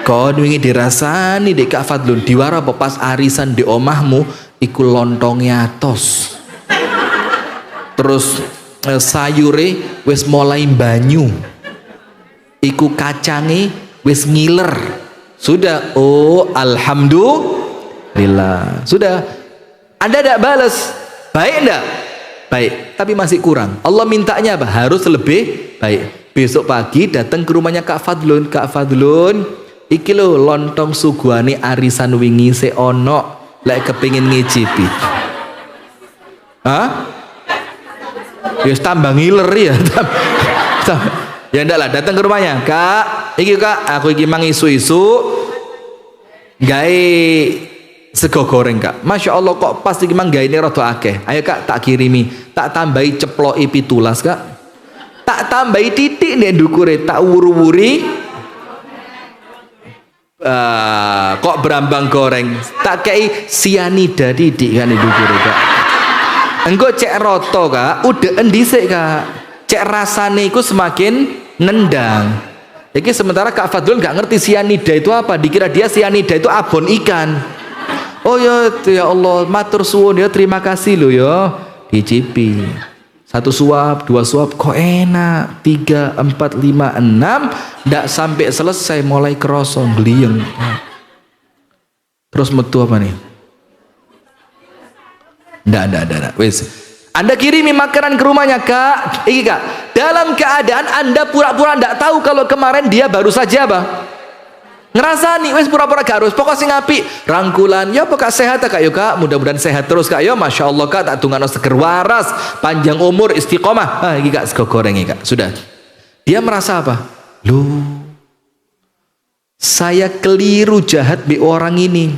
Kon wingi dirasani dek Kak Fadlun, diwara apa pas arisan di omahmu iku lontongnya atos. Terus sayure wis mulai banyu, iku kacange wis ngiler. Sudah, oh alhamdulillah. Sudah. Anda tidak balas, baik enggak? Baik, tapi masih kurang. Allah mintanya apa? Harus lebih baik. Besok pagi datang ke rumahnya Kak Fadlun. Kak Fadlun, iki lo lontong suguhane arisan wingi seono, lek kepingin ngicipi. Hah? Ya tambah ngiler ya. Ya ndak lah, datang ke rumahnya. Kak, iki Kak, aku iki mang isu-isu gawe sego goreng Kak. Masya Allah kok pas iki mang gawe ini rada akeh. Ayo Kak, tak kirimi, tak tambahi ceploki 17 Kak. Tak tambahi titik nek ndukure, tak wuru-wuri. Kok berambang goreng, tak kei sianida titik kan ndukure Kak. Engko cek roto Kak, udah endisik Kak. Cek rasane iku semakin nendang. Iki sementara Kak Fadlun nggak ngerti sianida itu apa, dikira dia sianida itu abon ikan. Oh ya Allah, matur suwun ya, terima kasih lo ya, dicipi. 1 suap, 2 suap, kok enak. 3, 4, 5, 6, ndak sampai selesai mulai kerosong gliyeng. Terus metu apa nih? Ndak. Wes. Anda kirimi makanan ke rumahnya, Kak. Iki, Kak. Dalam keadaan Anda pura-pura ndak tahu kalau kemarin dia baru saja apa? Ngerasani, wes pura-pura gak harus. Pokok sing apik, rangkulan. Ya pokok sehat Kak, yo Kak. Mudah-mudahan sehat terus Kak. Yo Masya Allah Kak, tak tungano seger waras, panjang umur, istiqomah. Ah, iki Kak, sego goreng iki, Kak. Sudah. Dia merasa apa? Loh, saya keliru jahat bi orang ini.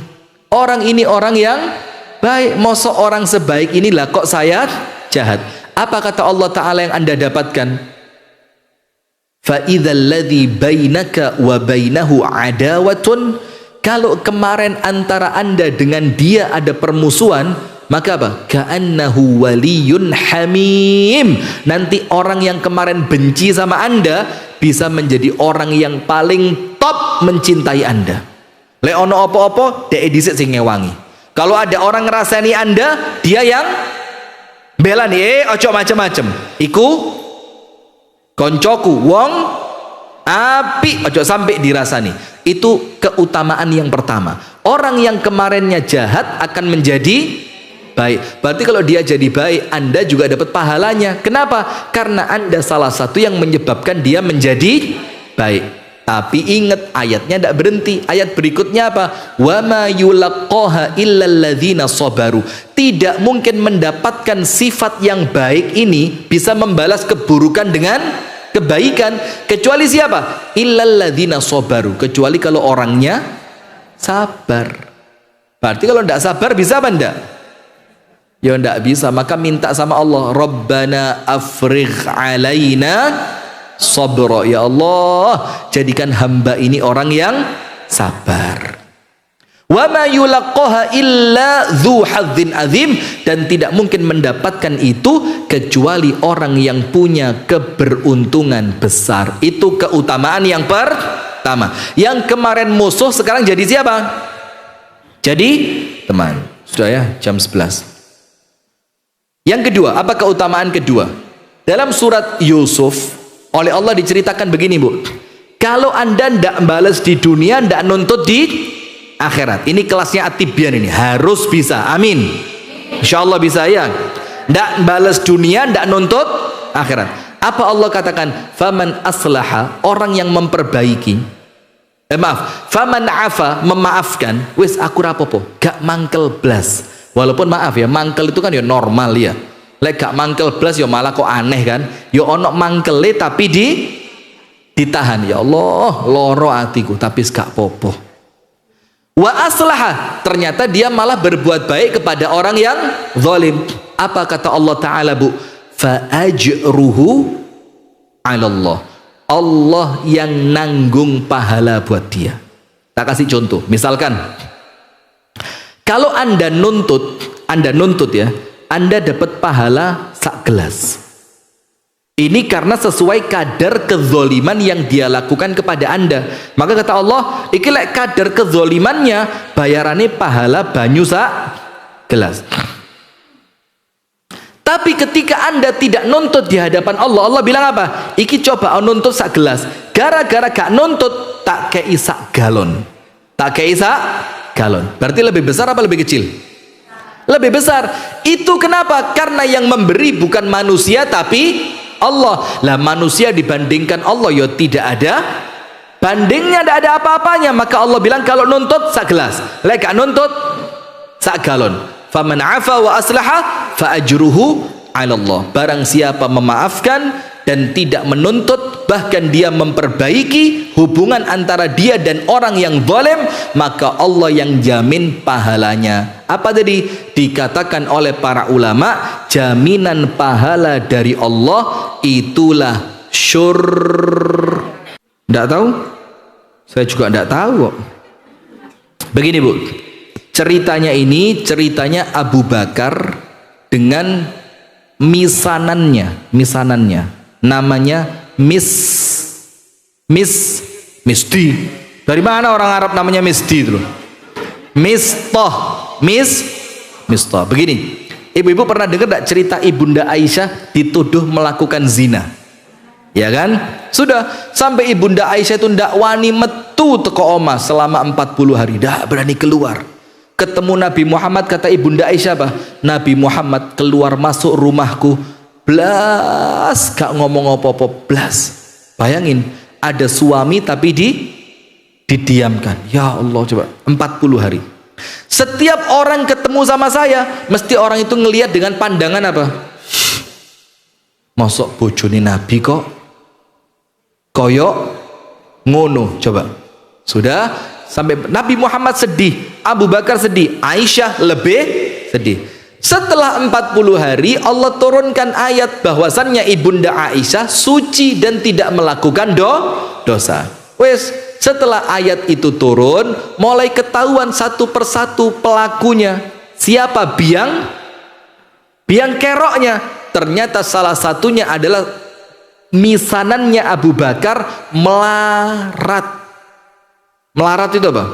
Orang ini orang yang baik. Mosok orang sebaik inilah kok saya jahat. Apa kata Allah Ta'ala yang Anda dapatkan? فَإِذَا الَّذِي بَيْنَكَ وَبَيْنَهُ عَدَاوَةٌ. Kalau kemarin antara Anda dengan dia ada permusuhan, maka apa? كَأَنَّهُ وَلِيٌّ حَمِيمٌ. Nanti orang yang kemarin benci sama Anda bisa menjadi orang yang paling top mencintai Anda. Le ono opo-opo dek dhisik sing ngewangi. Kalau ada orang ngerasani Anda, dia yang bela nih, ojo macem-macem. Iku koncoku wong api, ojo sampai dirasani. Itu keutamaan yang pertama. Orang yang kemarinnya jahat akan menjadi baik. Berarti kalau dia jadi baik, Anda juga dapat pahalanya. Kenapa? Karena Anda salah satu yang menyebabkan dia menjadi baik. Tapi ingat, ayatnya tidak berhenti. Ayat berikutnya apa? Wa ma yulaqqaha illal ladzina sabaru. Tidak mungkin mendapatkan sifat yang baik ini, bisa membalas keburukan dengan kebaikan, kecuali siapa? Illal ladzina sabaru. Kecuali kalau orangnya sabar. Berarti kalau tidak sabar bisa apa enggak? Ya tidak bisa. Maka minta sama Allah, Rabbana afrigh alaina sabra. Ya Allah, jadikan hamba ini orang yang sabar. Wa ma yulaqqaha illa dzu hadzin azim. Dan tidak mungkin mendapatkan itu kecuali orang yang punya keberuntungan besar. Itu keutamaan yang pertama. Yang kemarin musuh sekarang jadi siapa? Jadi teman. Sudah ya, jam 11. Yang kedua, apa keutamaan kedua? Dalam surat Yusuf oleh Allah diceritakan begini, Bu. Kalau Anda tidak balas di dunia, tidak nuntut di akhirat. Ini kelasnya At-Tibyan ini. Harus bisa. Amin. Insya Allah bisa ya. Tidak balas dunia, tidak nuntut akhirat. Apa Allah katakan? Faman aslaha, orang yang memperbaiki. Faman afa, memaafkan. Wis aku rapopo, gak mangkel blas. Walaupun maaf ya, mangkel itu kan ya normal ya. Lek gak mangkel blas ya malah kok aneh kan. Ya ono mangkele tapi ditahan. Ya Allah, loro atiku tapi gak popo. Wa aslaha, ternyata dia malah berbuat baik kepada orang yang zalim. Apa kata Allah Ta'ala, Bu? Fa ajruhu 'ala Allah. Allah yang nanggung pahala buat dia. Tak kasih contoh. Misalkan kalau Anda nuntut ya, Anda dapat pahala sak gelas. Ini karena sesuai kadar kezoliman yang dia lakukan kepada Anda. Maka kata Allah, iki lek kadar kezolimannya, bayarannya pahala banyu sak gelas. Tapi ketika Anda tidak nuntut di hadapan Allah, Allah bilang apa? Iki coba nuntut sak gelas. Gara-gara gak nuntut, tak kei sak galon. Tak kei sak galon. Berarti lebih besar apa lebih kecil? Lebih besar. Itu kenapa? Karena yang memberi bukan manusia tapi Allah. Lah manusia dibandingkan Allah ya tidak ada bandingnya, tidak ada apa-apanya. Maka Allah bilang kalau nuntut sak gelas, lek gak nuntut sak galon. Faman afa wa aslaha fa ajruhu 'ala Allah. Barang siapa memaafkan dan tidak menuntut, bahkan dia memperbaiki hubungan antara dia dan orang yang zalim, maka Allah yang jamin pahalanya. Apa tadi? Dikatakan oleh para ulama, jaminan pahala dari Allah itulah Tidak tahu? Saya juga tidak tahu kok. Begini, Bu. Ceritanya ini ceritanya Abu Bakar dengan misanannya. Namanya Miss Misdi. Dari mana orang Arab namanya Misdi itu loh? Mistah. Mistah. Begini, ibu-ibu pernah dengar tak cerita Ibunda Aisyah dituduh melakukan zina? Ya kan? Sudah, sampai Ibunda Aisyah itu ndak wani metu teko omah selama 40 hari, ndak berani keluar. Ketemu Nabi Muhammad, kata Ibunda Aisyah apa? Nabi Muhammad keluar masuk rumahku blas, gak ngomong apa-apa, blas. Bayangin, ada suami tapi didiamkan. Ya Allah, coba 40 hari. Setiap orang ketemu sama saya, mesti orang itu ngelihat dengan pandangan apa? Mosok bojone Nabi kok koyok ngono, coba. Sudah, sampai Nabi Muhammad sedih, Abu Bakar sedih, Aisyah lebih sedih. Setelah 40 hari Allah turunkan ayat bahwasannya Ibunda Aisyah suci dan tidak melakukan dosa. Wes, setelah ayat itu turun, mulai ketahuan satu persatu pelakunya. Siapa biang keroknya? Ternyata salah satunya adalah misanannya Abu Bakar melarat. Melarat itu apa?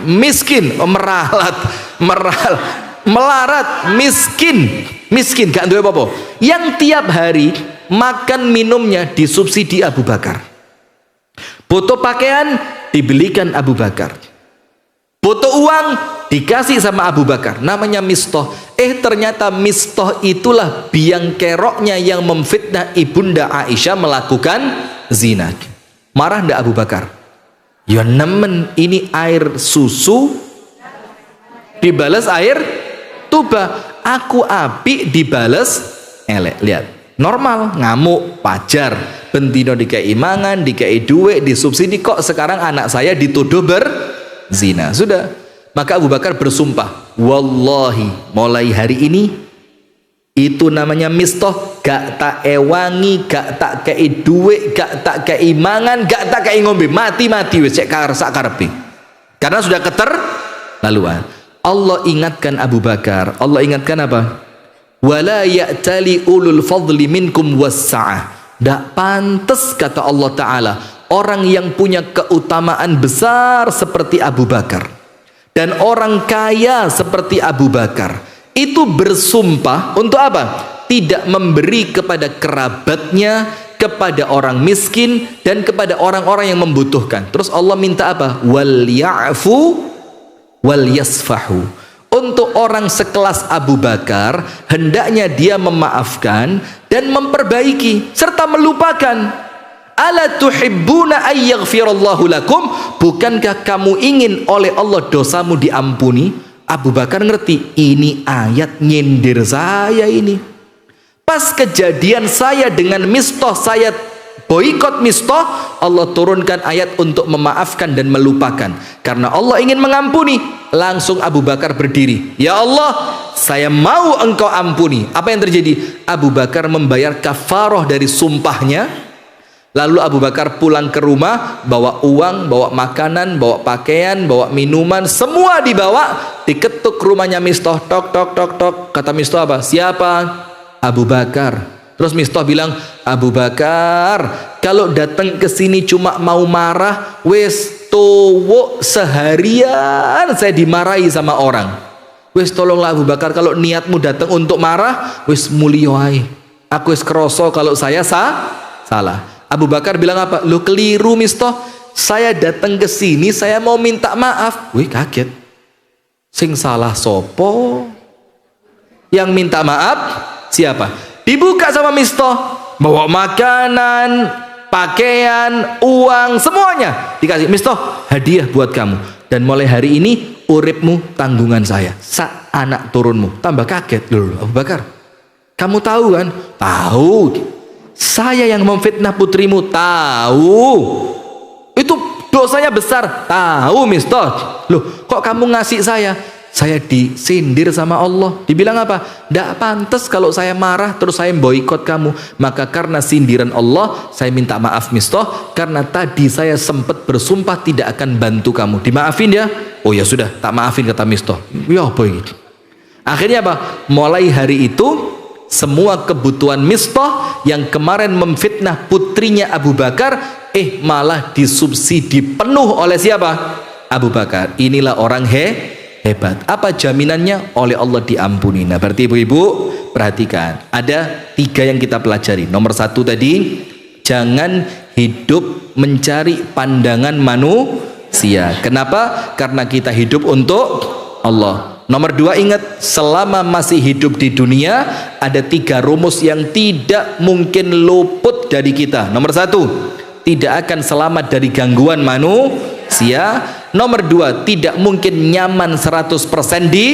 Miskin, melarat, miskin, gak duwe apa-apa. Yang tiap hari makan minumnya disubsidi Abu Bakar. Butuh pakaian dibelikan Abu Bakar. Butuh uang dikasih sama Abu Bakar. Namanya Mistah. Ternyata Mistah itulah biang keroknya yang memfitnah Ibunda Aisyah melakukan zina. Marah ndak Abu Bakar? Ya nemen, ini air susu dibalas air tuba. Aku api dibalas elek. Lihat, normal, ngamuk, pajar, bentino dikai mangan, dikai duit, disubsidi. Kok sekarang anak saya dituduh berzina? Sudah, maka Abu Bakar bersumpah, wallahi mulai hari ini itu namanya Mistah gak tak ewangi, gak tak kei duit, gak tak kei mangan, gak tak kei ngombe, mati wis cek sak karepe. Karena sudah keterlaluan. Allah ingatkan Abu Bakar, Allah ingatkan apa? Wala ya'tali ulul fadli minkum wassa'ah. Ndak pantas, kata Allah Ta'ala, orang yang punya keutamaan besar seperti Abu Bakar dan orang kaya seperti Abu Bakar itu bersumpah untuk apa? Tidak memberi kepada kerabatnya, kepada orang miskin, dan kepada orang-orang yang membutuhkan. Terus Allah minta apa? Wal ya'fu wal yasfahu. Untuk orang sekelas Abu Bakar, hendaknya dia memaafkan dan memperbaiki serta melupakan. Ala tuhibbuna ayyaghfirallahu lakum? Bukankah kamu ingin oleh Allah dosamu diampuni? Abu Bakar ngerti, ini ayat nyindir saya ini. Pas kejadian saya dengan Mistah, saya boikot Mistah, Allah turunkan ayat untuk memaafkan dan melupakan. Karena Allah ingin mengampuni. Langsung Abu Bakar berdiri, ya Allah, saya mau engkau ampuni. Apa yang terjadi? Abu Bakar membayar kafarah dari sumpahnya. Lalu Abu Bakar pulang ke rumah, bawa uang, bawa makanan, bawa pakaian, bawa minuman, semua dibawa. Diketuk rumahnya Mistah, tok tok tok tok. Kata Mistah apa? Siapa? Abu Bakar. Terus Mistah bilang, Abu Bakar, kalau datang ke sini cuma mau marah, wes towo seharian saya dimarahi sama orang. Wes tolonglah Abu Bakar, kalau niatmu datang untuk marah, wes mulioai. Aku wes kroso kalau saya salah. Abu Bakar bilang apa? Lu keliru Mistah. Saya datang ke sini, saya mau minta maaf. Wih, kaget. Sing salah sopo? Yang minta maaf siapa? Dibuka sama Mistah. Bawa makanan, pakaian, uang, semuanya dikasih. Mistah, hadiah buat kamu. Dan mulai hari ini uripmu tanggungan saya. Anak turunmu. Tambah kaget. Loh, Abu Bakar, kamu tahu kan? Tahu. Saya yang memfitnah putrimu, tahu. Itu dosanya besar, tahu Mistah. Loh, kok kamu ngasih saya? Saya disindir sama Allah. Dibilang apa? Nggak pantas kalau saya marah terus saya boikot kamu. Maka karena sindiran Allah, saya minta maaf Mistah. Karena tadi saya sempat bersumpah tidak akan bantu kamu. Dimaafin ya? Oh ya sudah, tak maafin, kata Mistah. Ya apa ini? Akhirnya apa? Mulai hari itu semua kebutuhan Mistah yang kemarin memfitnah putrinya Abu Bakar, malah disubsidi penuh oleh siapa? Abu Bakar. Inilah orang hebat. Apa jaminannya? Oleh Allah diampuni. Nah, berarti ibu-ibu perhatikan, ada 3 yang kita pelajari. Nomor 1 tadi, jangan hidup mencari pandangan manusia. Kenapa? Karena kita hidup untuk Allah. Nomor 2, ingat, selama masih hidup di dunia ada 3 rumus yang tidak mungkin luput dari kita. Nomor 1, tidak akan selamat dari gangguan manusia. Nomor 2, tidak mungkin nyaman 100% di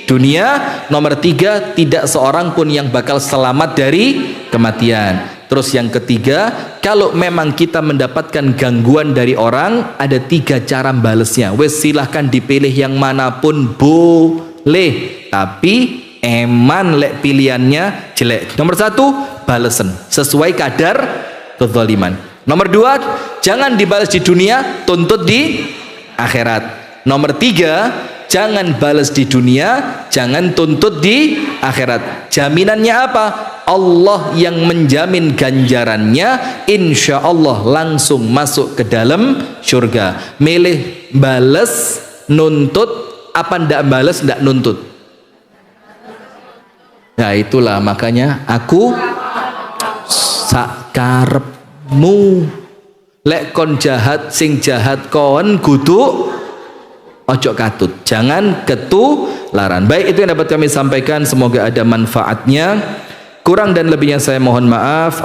dunia. Nomor 3, tidak seorang pun yang bakal selamat dari kematian. Terus yang ketiga, kalau memang kita mendapatkan gangguan dari orang, ada 3 cara balesnya. Wes, silahkan dipilih yang manapun boleh, tapi eman lek pilihannya jelek. Nomor 1, balesen sesuai kadar kezaliman. Nomor 2, jangan dibalas di dunia, tuntut di akhirat. Nomor 3, jangan balas di dunia, jangan tuntut di akhirat. Jaminannya apa? Allah yang menjamin ganjarannya, insya Allah langsung masuk ke dalam surga. Milih balas, nuntut, apa ndak balas, ndak nuntut? Nah itulah makanya aku sakarepmu. Lek kon jahat, sing jahat kon kudu ojo katut, jangan ketularan. Baik, itu yang dapat kami sampaikan, semoga ada manfaatnya. Kurang dan lebihnya saya mohon maaf.